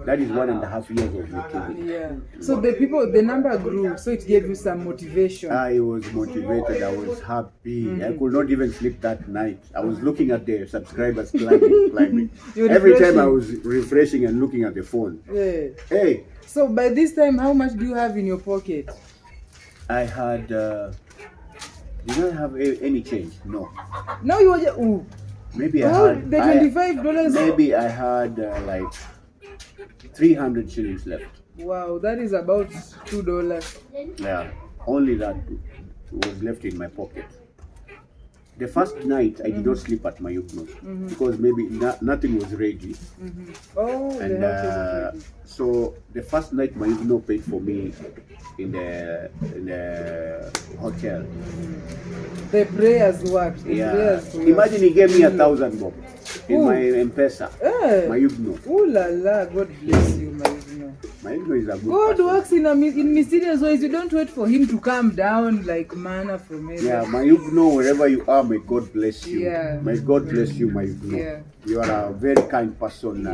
That is 1.5 years of YouTube. Yeah. So the number grew, so it gave you some motivation. I was motivated. I was happy. I could not even sleep that night. I was looking at the subscribers climbing. Every time I was refreshing and looking at the phone. Yeah. Hey. So by this time, how much do you have in your pocket? I had. Did I have any change? No. Now you were maybe I had the $25. Maybe I had like 300 shillings left. Wow, that is about $2. Yeah, only that was left in my pocket. The first night I did not sleep at my Mayugno because maybe nothing was ready. Oh, and the house wasn't ready. So the first night my Mayugno paid for me in the hotel. The prayers worked. Imagine he gave me 1,000 bob in my M-Pesa. My Mayugno. Ooh la la, God bless you, Mayugno. Mayugno is a good God person. works in mysterious ways. You don't wait for him to come down like manna from heaven. Yeah, Mayugno, wherever you are, may God bless you. Yeah. May God bless you, Mayugno. Yeah. You are a very kind person,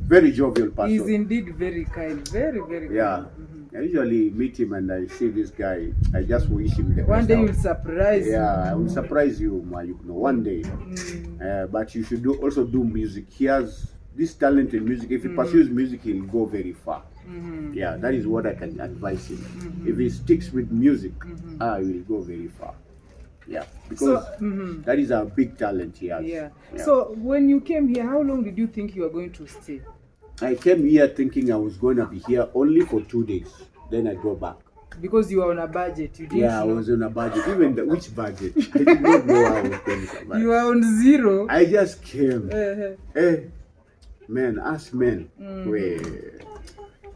very jovial person. He's indeed very kind, very, very kind. Yeah. I usually meet him and I see this guy. I just wish him the best. One day you'll surprise him. Yeah, I will surprise you, Mayugno, one day. But you should also do music. He has this talent in music. If he pursues music, he'll go very far. Yeah, that is what I can advise him. If he sticks with music, he will go very far. Yeah, because that is a big talent he has. Yeah. So when you came here, how long did you think you were going to stay? I came here thinking I was going to be here only for 2 days. Then I go back. Because you were on a budget. You didn't I was on a budget. Even which budget? I did not know how I was going to budget. You were on zero. I just came. Hey, men, ask men.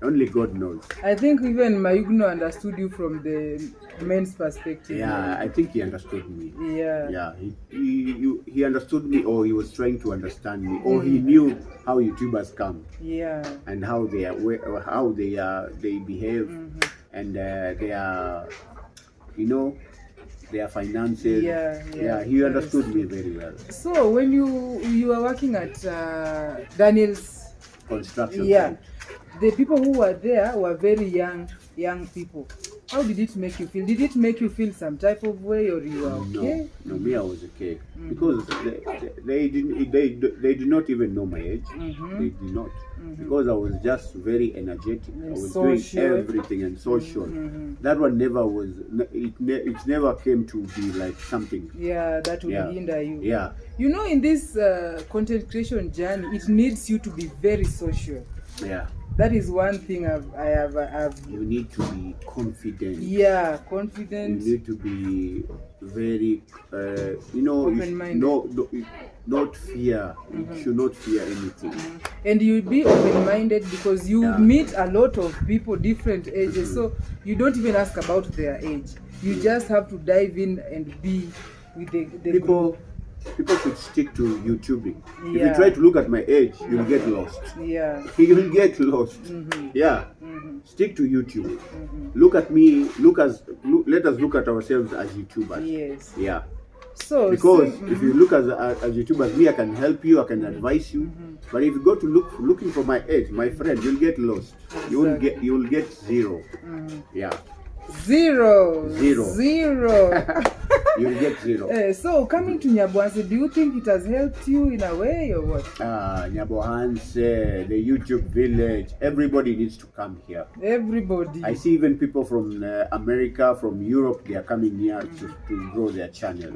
Only God knows. I think even Mayugno understood you from the men's perspective. Yeah, I think he understood me. Yeah. Yeah, he understood me, or he was trying to understand me, or he knew how YouTubers come Yeah. and how they are, how they behave, and their, you know, their finances. Yeah. He That understood is me true. very well. So when you were working at Daniel's, Construction yeah, site. the people who were there were very young people. How did it make you feel? Did it make you feel some type of way, or you were okay? No, me, I was okay, because they didn't, they did not even know my age. They did not, because I was just very energetic. And I was social. doing everything and social. That one never was. It never came to be like something. Yeah, that will hinder you. Yeah. You know, in this content creation journey, it needs you to be very social. Yeah. That is one thing I've. You need to be confident. Yeah, confident. You need to be very, you know, open-minded. not fear. You should not fear anything. And you'll be open-minded because you meet a lot of people, different ages. So you don't even ask about their age. You just have to dive in and be with the people. People should stick to YouTubing. If Yeah. you try to look at my age, you'll get lost. Yeah. You will get lost. Yeah. Stick to YouTube. Look at me. Let us look at ourselves as YouTubers. Yes. Yeah. So Because if you look as YouTubers, me, I can help you. I can advise you. But if you go to looking for my age, my friend, you'll get lost. You will get zero. Yeah. Zero. You'll get zero. So coming to Nyabwanse, do you think it has helped you in a way or what? Nyabohanse, the YouTube village, everybody needs to come here. Everybody. I see even people from America, from Europe, they are coming here to grow their channel.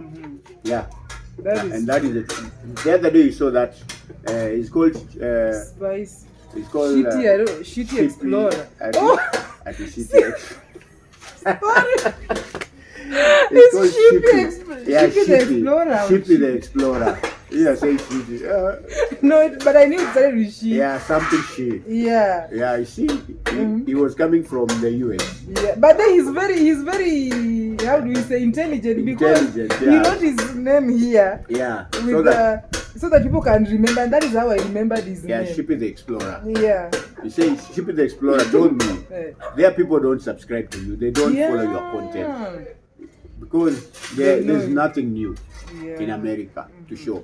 Yeah. That is it. The other day you saw that it's called Spice. It's called Shitty Explorer. It's called Shippy. Yeah, Shippy the Explorer. Shippy the Explorer. Yeah, say Shippy. No, but I knew it started with she. Yeah, something she. Yeah. Yeah, you see, he was coming from the US. Yeah, but then he's very, how do we say, intelligent, because he wrote his name here. Yeah. With, so that people can remember, and that is how I remembered his name. Yeah, Shippy the Explorer. Yeah. You say Shippy the Explorer told me their people don't subscribe to you, they don't follow your content. Because there's nothing new in America to show.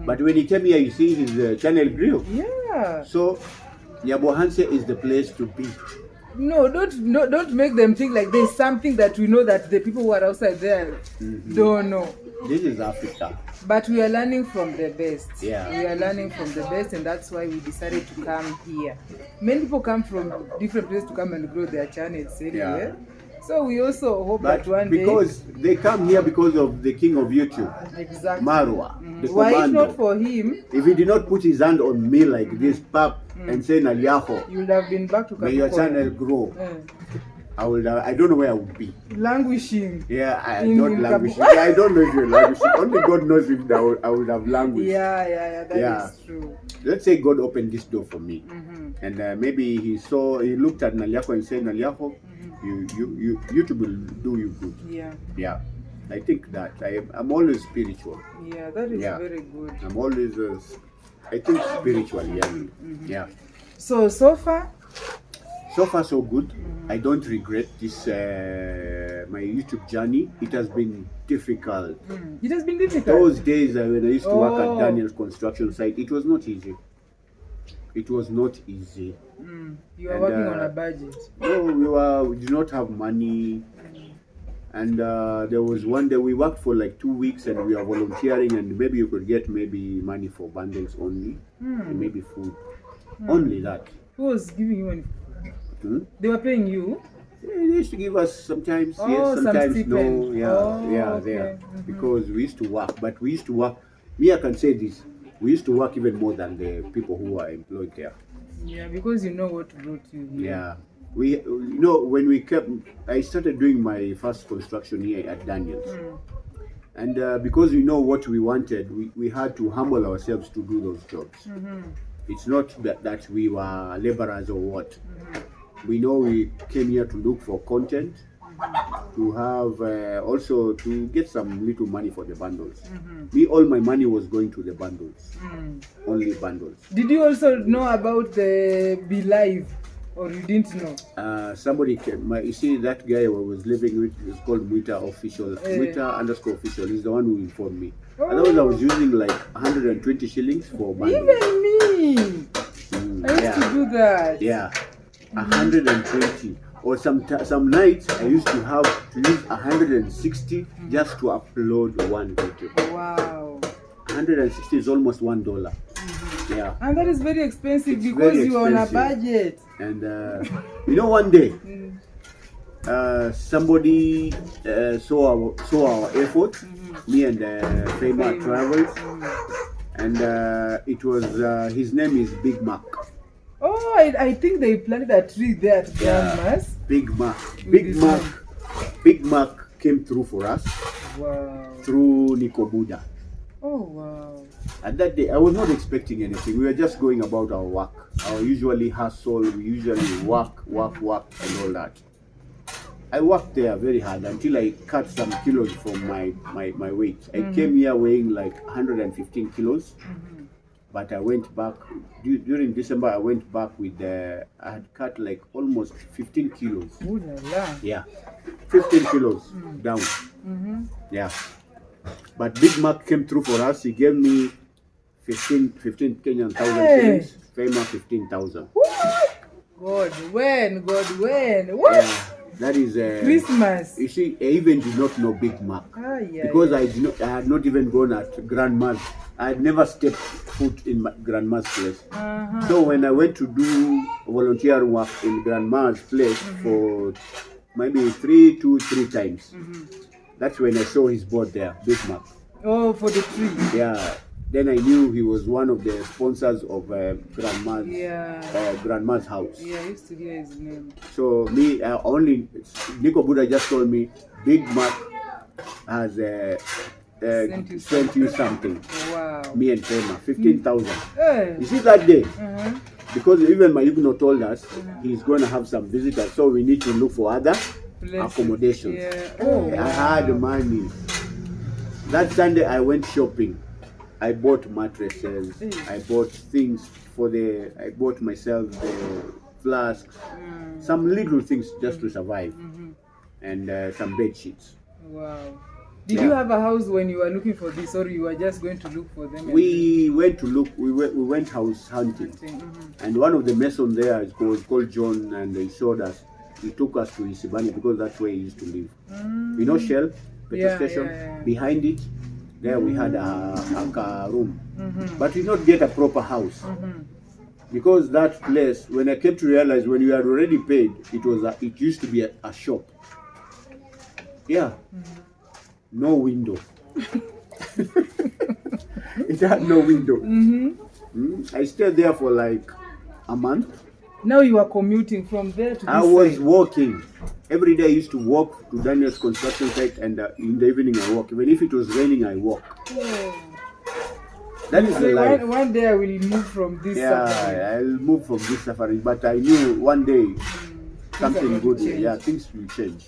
But when he came here, you see his channel grew. Yeah. So Nyabohanse is the place to be. No, don't make them think like there's something that we know that the people who are outside there don't know. This is Africa. But we are learning from the best. Yeah. We are learning from the best, and that's why we decided to come here. Many people come from different places to come and grow their channels anyway. Yeah. So we also hope that one day. Because they come here because of the king of YouTube. Exactly. Marwa. The Why, if commando. not for him, If he did not put his hand on me like this, pap, and say Naliaho, you would have been back to may your channel grow. I don't know where I would be. Languishing. Yeah, I In don't languish. I don't know if you're languishing. Only God knows if I would have languished. Yeah, that is true. Let's say God opened this door for me, and maybe he looked at Naliaho and said, Naliaho, YouTube will do you good. Yeah. I think that I'm always spiritual. Yeah, that is very good. I'm always, I think, spiritually. Yeah. So far? So far, so good. I don't regret this, my YouTube journey. It has been difficult. It has been difficult. Those days when I used to work at Daniel's construction site, it was not easy. It was not easy. You were working on a budget. No, we did not have money. And there was one day we worked for like 2 weeks and we were volunteering, and maybe you could get money for bundles only, and maybe food. Only that. Who was giving you money? They were paying you? They used to give us sometimes yes, sometimes some no. Okay. There. Because we used to work. But we used to work, me I can say this, we used to work even more than the people who are employed there. Yeah, because you know what brought you here. Yeah. When I started doing my first construction here at Daniel's. And because we know what we wanted, we had to humble ourselves to do those jobs. It's not that we were laborers or what. we know we came here to look for content, to have also to get some little money for the bundles. Me, all my money was going to the bundles, only bundles. Did you also know about the Be Live, or you didn't know? Somebody came. You see, that guy I was living with is called Muita Official, Muita_official. He's the one who informed me. Otherwise, I was using like 120 shillings for bundles. Even me, I used to do that. Yeah, 120. Or some nights I used to have to use 160 just to upload one video. Wow. 160 is almost $1. Yeah. And that is very expensive It's because very you are on a expensive. budget. And you know, one day somebody saw our effort, me and Fema Travels, and it was his name is Big Mac. Oh, I think they planted a tree there at Grandma's. Big Mac. Big Mac came through for us. Wow. Through Nico Buddha. Oh, wow. At that day, I was not expecting anything. We were just going about our work. Our usually hustle, we usually work, and all that. I worked there very hard until I cut some kilos from my weight. I came here weighing like 115 kilos. But I went back, during December, I went back with, I had cut like almost 15 kilos. Ooh la la. Yeah, 15 kilos down. Yeah. But Big Mac came through for us. He gave me 15 Kenyan thousand shillings. Fema 15,000. God, when? What? Yeah, that is Christmas. You see, I even did not know Big Mac because I had not even gone at Grandma's. I had never stepped foot in my Grandma's place. So when I went to do volunteer work in Grandma's place for maybe three times, that's when I saw his board there, Big Mac. Oh, for the tree. Yeah. Then I knew he was one of the sponsors of Grandma's Grandma's house. Yeah, I used to hear his name. So me, Nico Buddha just told me Big Mac has sent you something. Wow. Me and Fema, 15,000. Hey. You see that day? Because even my Igno told us he's going to have some visitors, so we need to look for other accommodations. Yeah. Oh, I had money. That Sunday I went shopping. I bought mattresses. I bought things I bought myself the flasks, some little things just to survive, and some bed sheets. Wow. Did you have a house when you were looking for this, or you were just going to look for them? We went to look. We went house hunting, and one of the masons there was called John, and he showed us. He took us to Isibani because that's where he used to live. You know Shell petrol station. Yeah. Behind it, there we had a room, but we did not get a proper house. Because that place, when I came to realize, when you had already paid, it used to be a shop. Yeah. No window. It had no window. I stayed there for like a month. Now you are commuting from there to this I was side. walking. Every day I used to walk to Daniel's construction site, and in the evening I walk. Even if it was raining, I walk. Oh. That is the life. One day I will move from this safari. Yeah, I'll move from this safari. But I knew one day something good. Things will change.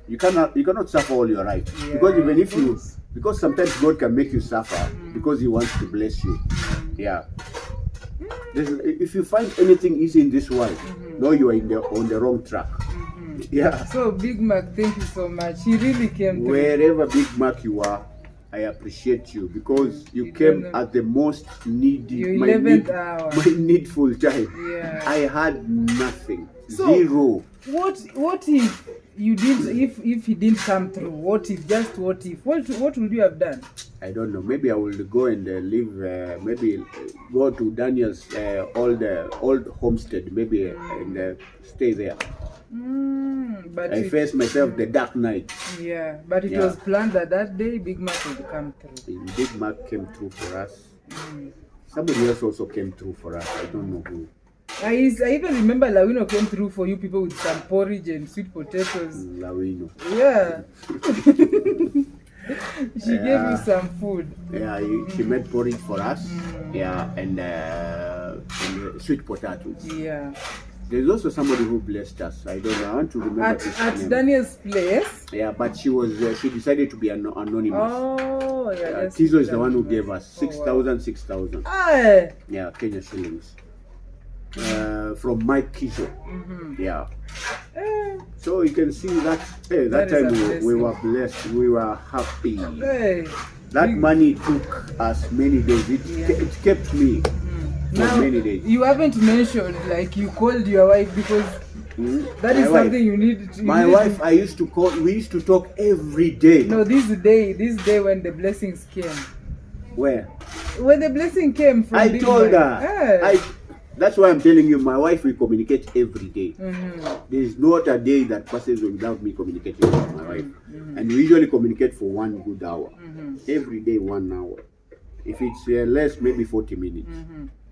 You cannot suffer all your life, because even if because sometimes God can make you suffer because He wants to bless you. Yeah. If you find anything easy in this world, know you are on the wrong track. Yeah. So Big Mac, thank you so much. He really came through. Wherever Big Mac you are, I appreciate you because you came at the most needy, my needful time. Yeah. I had nothing, so, zero. What if you didn't? If he didn't come through, what if? What would you have done? I don't know. Maybe I will go and live. Maybe go to Daniel's old homestead. Maybe and stay there. But I faced myself the dark night. Yeah, but it was planned that day Big Mac would come through. Big Mac came through for us. Somebody else also came through for us. I don't know who. I even remember Lawino came through for you people with some porridge and sweet potatoes. Lawino. Yeah. She gave you some food. Yeah, she made porridge for us. Yeah, and sweet potatoes. Yeah. There's also somebody who blessed us. I don't know. I want to remember his At name. Daniel's place. Yeah, but she decided to be anonymous. Oh, yeah. Tizo is the one who gave us 6,000. 6,000. Ah, Yeah, Kenya shillings. From Mike Kizo. Yeah. So you can see that that That is time we a were blessed. We were happy. hey. That money took us many days. It kept me for Now, many days. you haven't mentioned like you called your wife because that is something you need to. My wife, I used to call. We used to talk every day. No, this day when the blessings came. Where? When the blessing came from I Big told Man. her. That's why I'm telling you, my wife, we communicate every day. There is not a day that passes without me communicating with my wife. And we usually communicate for 1 good hour. Every day, 1 hour. If it's less, maybe 40 minutes.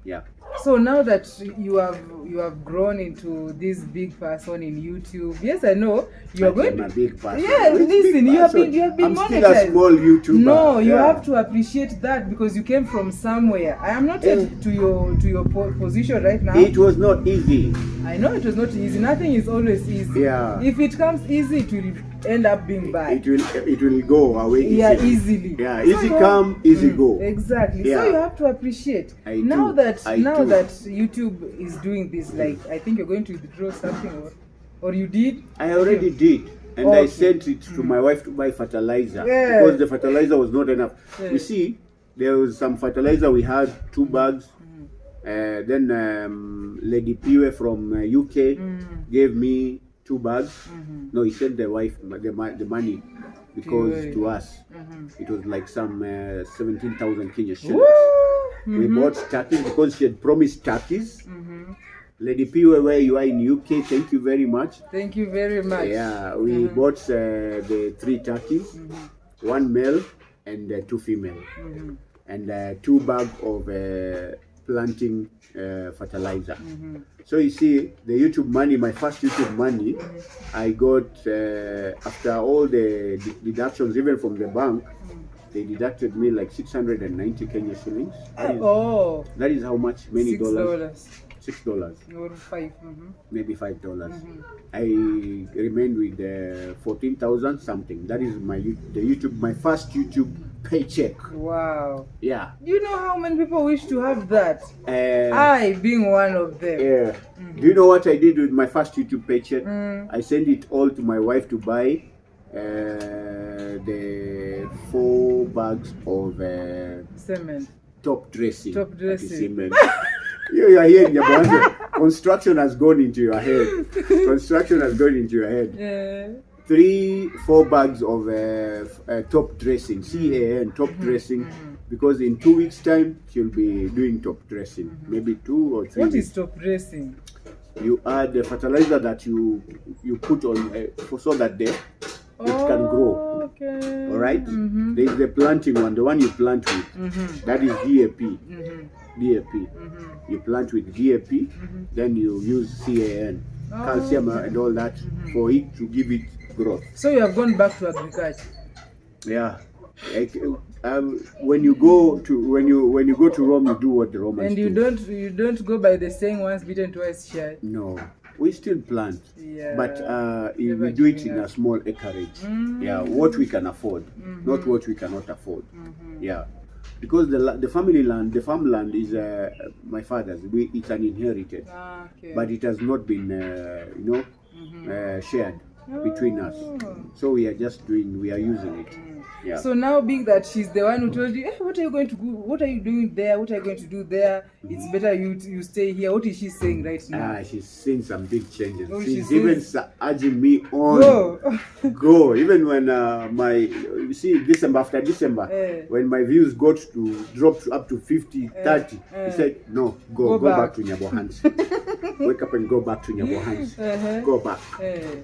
Yeah. So now that you have grown into this big person in YouTube, yes, I know you are going to. I'm a big person. Yeah, listen, you have been I'm monetized. still a small YouTuber. No, you have to appreciate that because you came from somewhere. I am not yet to your position right now. It was not easy. I know it was not easy. Nothing is always easy. Yeah. If it comes easy, it will end up being bad. It will go away easily. Yeah, easily. Yeah, easy come, easy go. Exactly. Yeah. So you have to appreciate. Now that YouTube is doing this, like I think you're going to withdraw something, or you did. I already did, and I sent it to my wife to buy fertilizer because the fertilizer was not enough. You see, there was some fertilizer we had 2 bags. Then Lady Piwe from UK gave me 2 bags. No, he sent the wife the money because to us it was like some 17,000 Kenya shillings. We bought turkeys because she had promised turkeys. Lady Piwe, where you are in UK, thank you very much. Thank you very much. Yeah, we bought the 3 turkeys, 1 male and 2 female, and 2 bags of planting fertilizer. So you see, the YouTube money, my first YouTube money, I got after all the deductions, even from the bank, they deducted me like 690 Kenya shillings. That is how much? Many dollars? $6. Or 5. Maybe $5. I remained with 14,000 something. That is my first YouTube paycheck. Wow. Yeah. Do you know how many people wish to have that? I being one of them. Yeah. Do you know what I did with my first YouTube paycheck? I sent it all to my wife to buy the 4 bags of cement. Top dressing. Cement. You are here in Japan. Construction has gone into your head. Construction has gone into your head. Yeah. 4 bags of top dressing, CAN, top dressing, because in 2 weeks' time she'll be doing top dressing, maybe 2 or 3. What is top dressing? You add the fertilizer that you put on so that it can grow. Okay. All right. There is the planting one, the one you plant with. That is DAP. DAP. You plant with DAP, then you use CAN, calcium and all that for it to give it growth. So you have gone back to agriculture. Yeah. When you go to Rome, you do what the Romans do. And you don't go by the saying once bitten, twice shy. No. We still plant, but we do it in a small acreage. Yeah, what we can afford, not what we cannot afford. Yeah. Because the family land, the farmland is my father's. It's an inherited, but it has not been, shared between us. So we are using it. Yeah. So now, being that she's the one who told you, hey, what are you going to do? What are you doing there? What are you going to do there? It's better you stay here. What is she saying right now? She's seeing some big changes. She's even urging me on go. Even when after December, when my views got to drop up to 50, 30, he said, no, go back to Nyabohan's. Wake up and go back to Nyabohan's. Go back.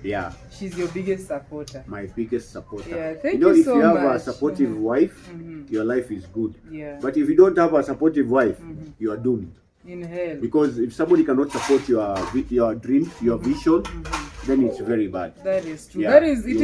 Yeah. She's your biggest supporter. My biggest supporter. Yeah, thank you so much. If you have a supportive wife, your life is good. Yeah. But if you don't have a supportive wife, you are doomed. In hell. Because if somebody cannot support your dreams, your vision, then it's very bad. That is true. Yeah, it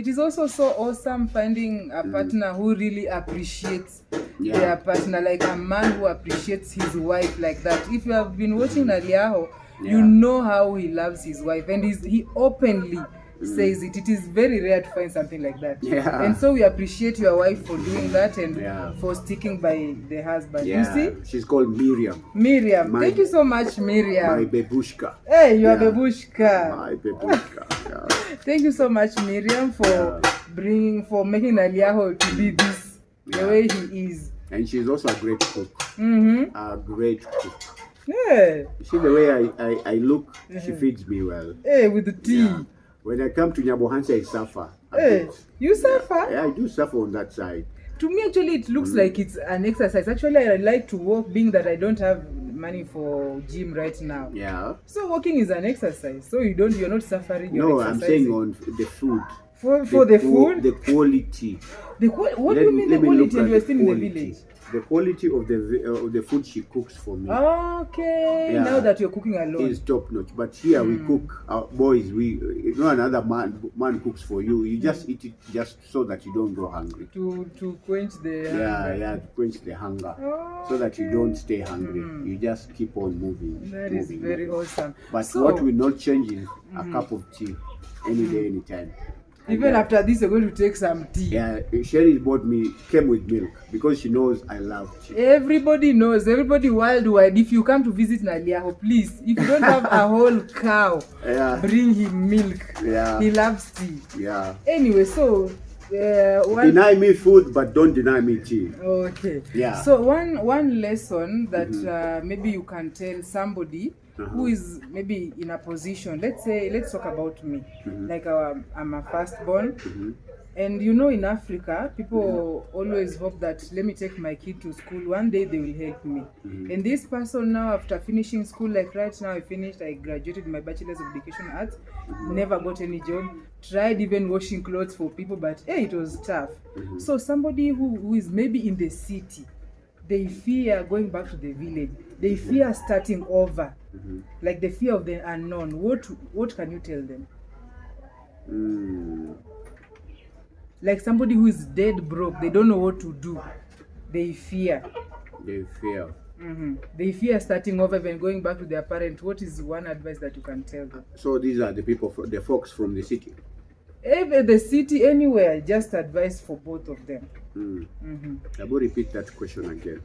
is also so awesome finding a partner who really appreciates their partner, like a man who appreciates his wife like that. If you have been watching Naliaho, You Yeah. know how he loves his wife, and he openly says it. It is very rare to find something like that. Yeah. And so we appreciate your wife for doing that and Yeah. for sticking by the husband. You Yeah, see? she's called Miriam. Miriam, My- thank you so much, My Miriam. babushka. Hey, you are Yeah. babushka. My babushka. Yeah. Thank you so much, Miriam, for making Naliaho to be this the Yeah. way he is. And she's also a great cook. Mm-hmm. A great cook. Yeah. You see the way I look, she feeds me well. Hey, with the tea. Yeah. When I come to Nyabohansa, I suffer. a Hey, bit. you suffer? Yeah, I do suffer on that side. To me, actually, it looks like it's an exercise. Actually, I like to walk, being that I don't have money for gym right now. Yeah. So walking is an exercise. So you're not suffering. You're No, I'm exercising. saying on the food. For the food. The quality. What do you mean the quality? And you're still in the quality. village. The quality of the food she cooks for me Okay. Yeah. Now that you're cooking alone. is top notch. But here we cook, our boys. No another man cooks for you. You just eat it just so that you don't go hungry. To quench the Yeah, to quench the hunger, so that you don't stay hungry. You just keep on moving. That is moving, very moving. awesome. But So, what will not change is a cup of tea, any day, anytime. And, even after this, you're going to take some tea. yeah, Sherry came with milk because she knows I love tea. Everybody knows, everybody worldwide, if you come to visit Naliaho, please, if you don't have a whole cow, Yeah. bring him milk. Yeah. He loves tea. Yeah. Anyway, so Deny me food, but don't deny me tea. okay. Yeah. So one lesson that maybe you can tell somebody who is maybe in a position. Let's talk about me. Like I'm a firstborn. And you know, in Africa, people always hope that let me take my kid to school. One day they will help me. And this person now, after finishing school, like right now, I graduated my Bachelor's of Education Arts, never got any job, tried even washing clothes for people, but hey, it was tough. So somebody who is maybe in the city, they fear going back to the village. They fear starting over, like the fear of the unknown. What can you tell them? Like somebody who is dead broke, they don't know what to do. They fear. They fear. They fear starting over and going back to their parent. What is one advice that you can tell them? So these are the people, the folks from the city. Even the city, anywhere, just advice for both of them. I will repeat that question again.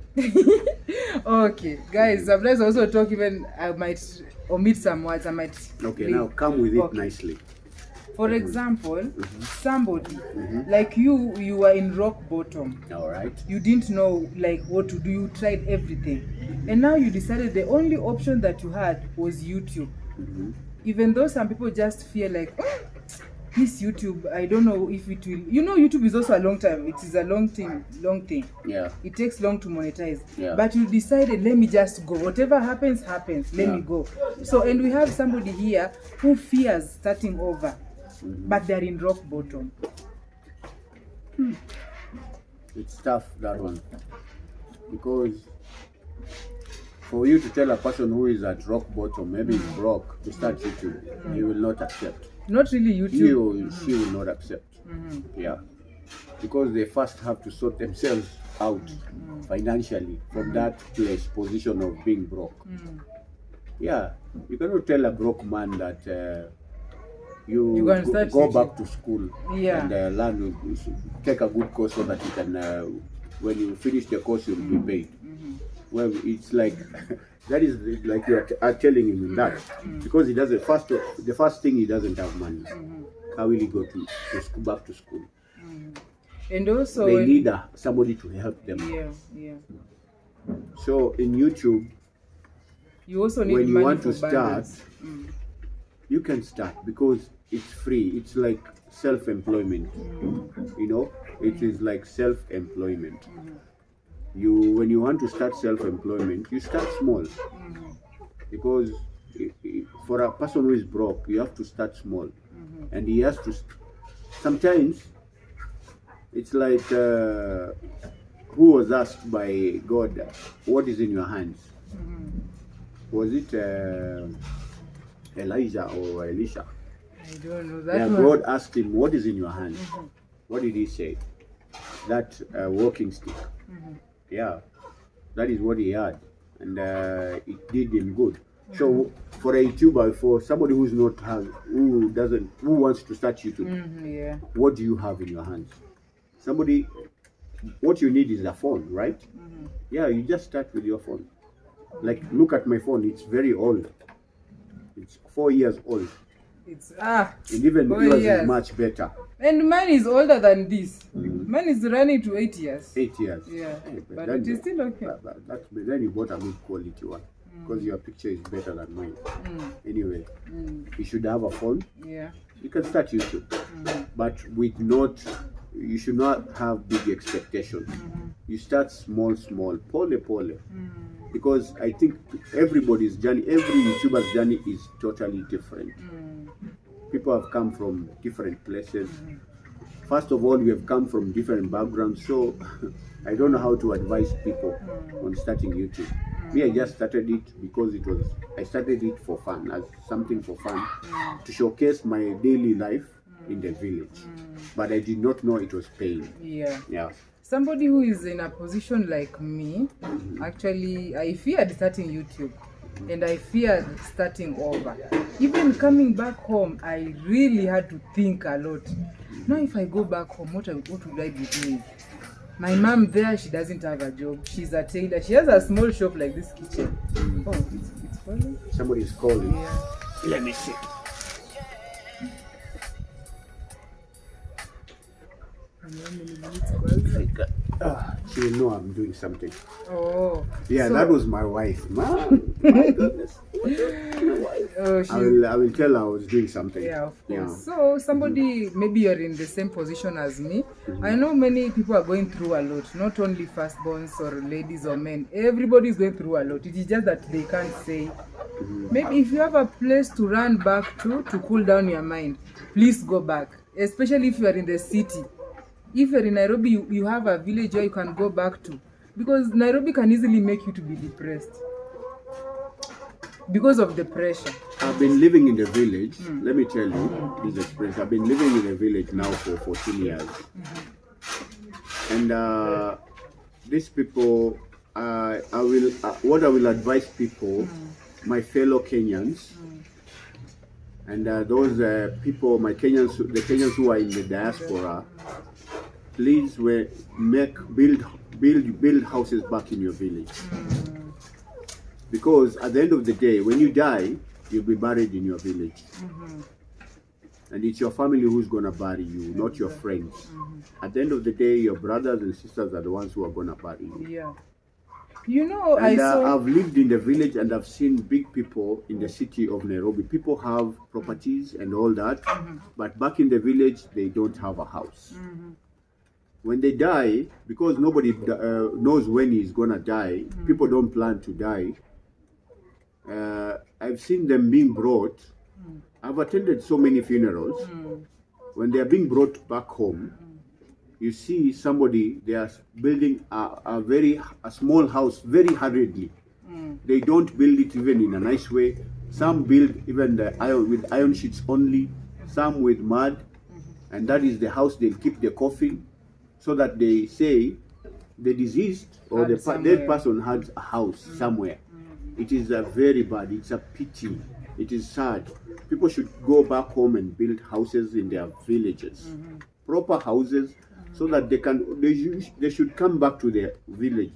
Okay, guys, sometimes I also talk even, I might omit some words, I might... Okay, leave. now come with it Okay. nicely. For example, somebody, like you were in rock bottom. All right. You didn't know like what to do, you tried everything. And now you decided the only option that you had was YouTube. Even though some people just feel like, this YouTube, I don't know if it will... You know, YouTube is also a long time. It is a long thing. Yeah. It takes long to monetize. Yeah. But you decided, let me just go. Whatever happens, happens. Let me go. So, and we have somebody here who fears starting over. But they're in rock bottom. It's tough, that one. Because for you to tell a person who is at rock bottom, maybe he's broke, to start YouTube, he will not accept. Not really He YouTube. or she will not accept. Yeah. Because they first have to sort themselves out financially from that place, position of being broke. Yeah. You cannot tell a broke man that you gonna start go YouTube. back to school Yeah. and learn, take a good course so that you can, when you finish the course, you'll be paid. Well, it's like that is like you are telling him that because he doesn't the first thing, he doesn't have money. How will he go to school, back to school? And also, They need somebody to help them. yeah. So in YouTube, You also need when you money want for to start, bundles. you can start because it's free. It's like self-employment. You know, it is like self-employment. When you want to start self-employment, you start small because for a person who is broke, you have to start small, and he has to. Sometimes it's like who was asked by God, "What is in your hands?" Was it Elijah or Elisha? I don't know that Yeah, one. God asked him, "What is in your hand?" What did he say? That walking stick. Yeah, that is what he had, and it did him good. So for a YouTuber, for somebody who's not who wants to start YouTube, Yeah. what do you have in your hands? Somebody, what you need is a phone, right? Yeah, you just start with your phone. Like, look at my phone; it's very old. It's 4 years old, It's and even oh, yours yes. is much better. And mine is older than this. Mine is running to 8 years. 8 years. Yeah, Hey, but then it is still okay. then you bought a good quality one because your picture is better than mine. Anyway, you should have a phone. Yeah. You can start YouTube, but with not. You should not have big expectations. You start small, pole, because I think everybody's journey, every YouTuber's journey is totally different. People have come from different places. First of all, we have come from different backgrounds, so I don't know how to advise people on starting YouTube. Me, I just started it because I started it for fun, as something for fun, to showcase my daily life in the village. But I did not know it was paying. Yeah. Somebody who is in a position like me, actually, I feared starting YouTube. And I feared starting over. Even coming back home, I really had to think a lot. Now, if I go back home, what would I be doing? My mom there, she doesn't have a job. She's a tailor. She has a small shop like this kitchen. Oh, it's calling. Somebody is calling. Yeah. Let me see. And how many minutes was? She will know I'm doing something. Oh. Yeah, so, that was my wife. Man, my goodness. Oh, I will tell her I was doing something. Yeah, of course. So somebody, maybe you're in the same position as me. I know many people are going through a lot, not only firstborns or ladies or men. Everybody is going through a lot. It is just that they can't say. Maybe if you have a place to run back to cool down your mind, please go back. Especially if you are in the city. If you're in Nairobi, you have a village where you can go back to. Because Nairobi can easily make you to be depressed. Because of the pressure. I've been living in the village. Let me tell you this experience. I've been living in the village now for 14 years. And these people, what I will advise people, my fellow Kenyans, and those people, the Kenyans who are in the diaspora, please build houses back in your village. Because at the end of the day, when you die, you'll be buried in your village. And it's your family who's going to bury you, not your friends. At the end of the day, your brothers and sisters are the ones who are going to bury you. Yeah. You know, and I've lived in the village and I've seen big people in the city of Nairobi. People have properties and all that, but back in the village, they don't have a house. When they die, because nobody knows when he's going to die, people don't plan to die. I've seen them being brought. I've attended so many funerals. When they are being brought back home, you see somebody, they are building a small house very hurriedly. They don't build it even in a nice way. Some build even with iron sheets only, some with mud, and that is the house they'll keep the coffin, so that they say the deceased or the dead person had a house somewhere. It is very bad. It's a pity. It is sad. People should go back home and build houses in their villages, proper houses, so that they should come back to their village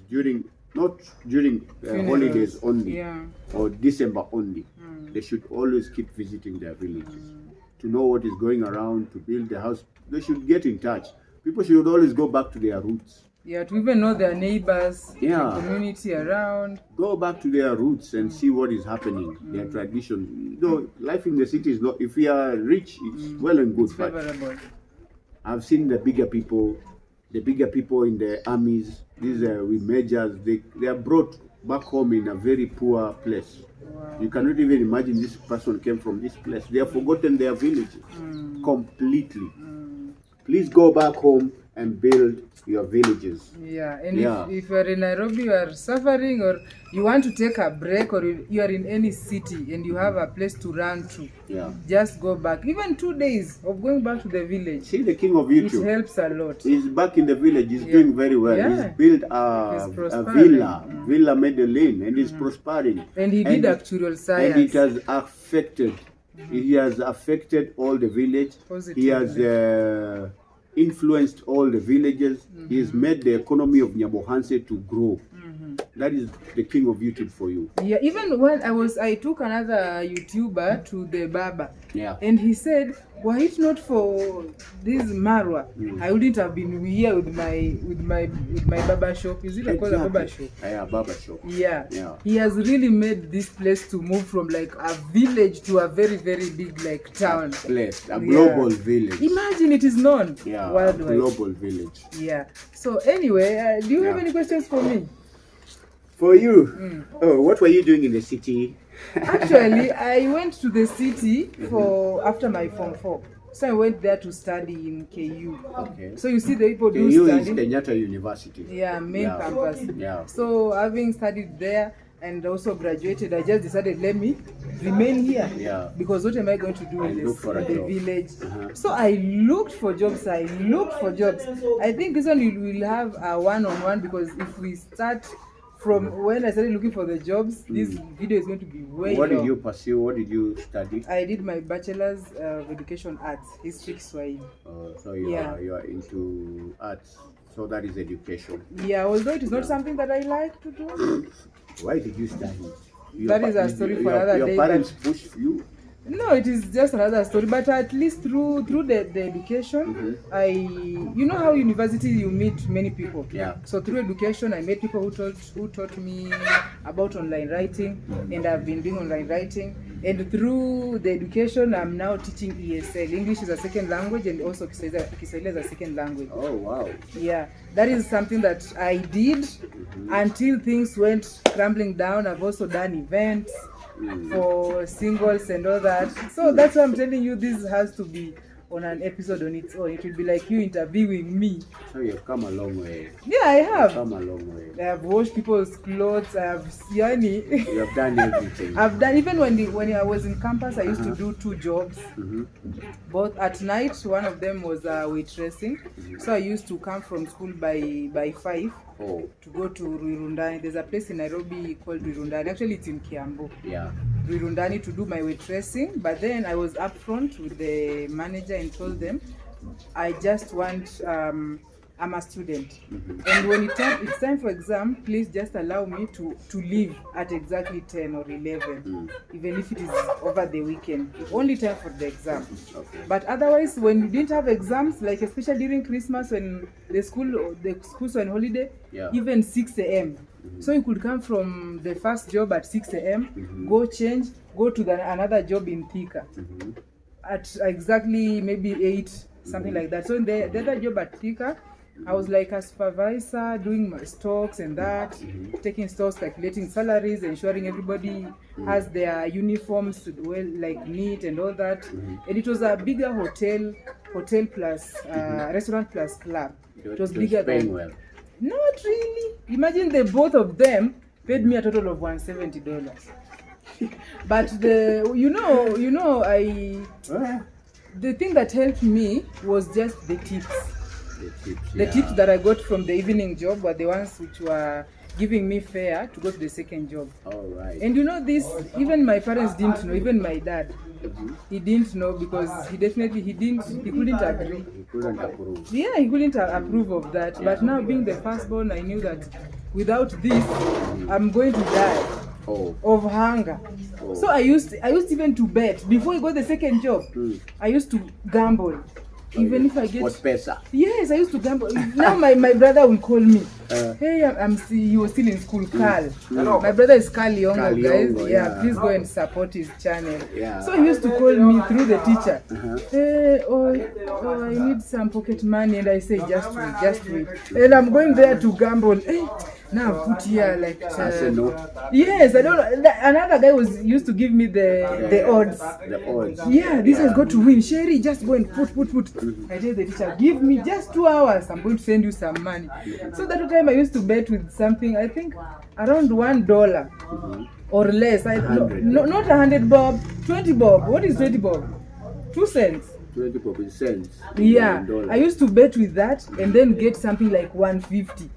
not during holidays only or December only. They should always keep visiting their villages to know what is going around, to build the house. They should get in touch. People should always go back to their roots. Yeah, to even know their neighbors, the community around. Go back to their roots and see what is happening, their tradition. Life in the city is not, if we are rich, it's well and good. It's favorable. I've seen the bigger people in the armies, these with majors, they are brought back home in a very poor place. Wow. You cannot even imagine this person came from this place. They have forgotten their villages completely. Please go back home and build your villages. Yeah, and Yeah. if you are in Nairobi, you are suffering, or you want to take a break, or you are in any city and you have a place to run to, Yeah. just go back. Even 2 days of going back to the village, See the king of it YouTube. helps a lot. He's back in the village. He's Yeah. doing very well. Yeah. He's built He's a prospering. Villa Medellin, and he's prospering. And he did actuarial science. And it has affected. He has affected all the village. Positively. He has influenced all the villages. He has made the economy of Nyabohanse to grow. That is the king of YouTube for you. Yeah, even when I took another YouTuber to the barber. Yeah. And he said, were it not for this Marwa, I wouldn't have been here with my barber shop. Is it called a barber shop? Yeah, barber shop. Yeah. Yeah. He has really made this place to move from like a village to a very, very big like town. A global village. Imagine it is known worldwide. A global village. Yeah. So anyway, do you have any questions for me? For you, what were you doing in the city? Actually, I went to the city for after my Form 4. So I went there to study in KU. Okay. So you see the people do KU study. is Kenyatta University. Yeah, main campus. Yeah. So having studied there and also graduated, I just decided let me remain here. Yeah. Because what am I going to do in look for a the job. village? So I looked for jobs. I think this one we will have a one-on-one, because if we start from when I started looking for the jobs, this video is going to be way What did long. you pursue? What did you study? I did my bachelor's of education arts, history, Swahili. So you are into arts. So that is education. Yeah, although it is not something that I like to do. Why did you study? That is a story for another day. Your parents pushed you? No, it is just another story. But at least through the education, you know how university you meet many people. Yeah. So through education, I met people who taught me about online writing, and I've been doing online writing. And through the education, I'm now teaching ESL. English is a second language, and also Kiswahili is a second language. Oh wow. Yeah, that is something that I did until things went crumbling down. I've also done events for singles and all that. So that's why I'm telling you, this has to be on an episode on its own. It will be like you interviewing me. So you've come a long way. Yeah, I have. Come a long way. I have washed people's clothes. I have yani. You have done everything. I've done, even when I was in campus, I used to do 2 jobs. Both at night. One of them was waitressing. So I used to come from school by 5 to go to Ruirundani. There's a place in Nairobi called Ruirundani. Actually, it's in Kiambu. Yeah. Ruirundani, to do my waitressing. But then I was upfront with the manager and told them, I just want, I'm a student. And when it's time for exam, please just allow me to leave at exactly 10 or 11, even if it is over the weekend. Only time for the exam. Okay. But otherwise, when you didn't have exams, like especially during Christmas when the schools were on holiday, even 6 a.m. So you could come from the first job at 6 a.m., go change, go to another job in Thika at exactly maybe 8, something like that. So in the other job at Thika, I was like a supervisor, doing my stocks and that, taking stocks, calculating salaries, ensuring everybody has their uniforms well, like neat and all that. And it was a bigger hotel plus restaurant plus club. It was bigger than. Well. Not really. Imagine the both of them paid me a total of $170. But the thing that helped me was just the tips. The tips that I got from the evening job were the ones which were giving me fare to go to the second job. All right. And you know this, even my parents didn't know, even my dad. He didn't know because he couldn't agree. He couldn't approve. Yeah, he couldn't approve of that. Yeah. But now being the firstborn, I knew that without this, I'm going to die of hunger. So I used even to bet. Before I got the second job, I used to gamble. Even if I get what pesa? Yes, I used to gamble. Now my brother will call me. Hey, he was still in school, Carl. My brother is Carl Yongo, guys. Yeah, please go and support his channel. Yeah. So he used to call me through the teacher. Hey, I need some pocket money, and I say just wait. And I'm going there to gamble. Hey, Now put here like I said no. yes, I don't know. Another guy was used to give me the odds. The odds. Yeah, this has got to win. Sherry, just go and put. I tell the teacher, give me just 2 hours. I'm going to send you some money. So that time I used to bet with something, I think around $1 or less. Not 100 bob, 20 bob. What is 20 bob? 2 cents. 20 cents. Yeah, I used to bet with that and then get something like 150.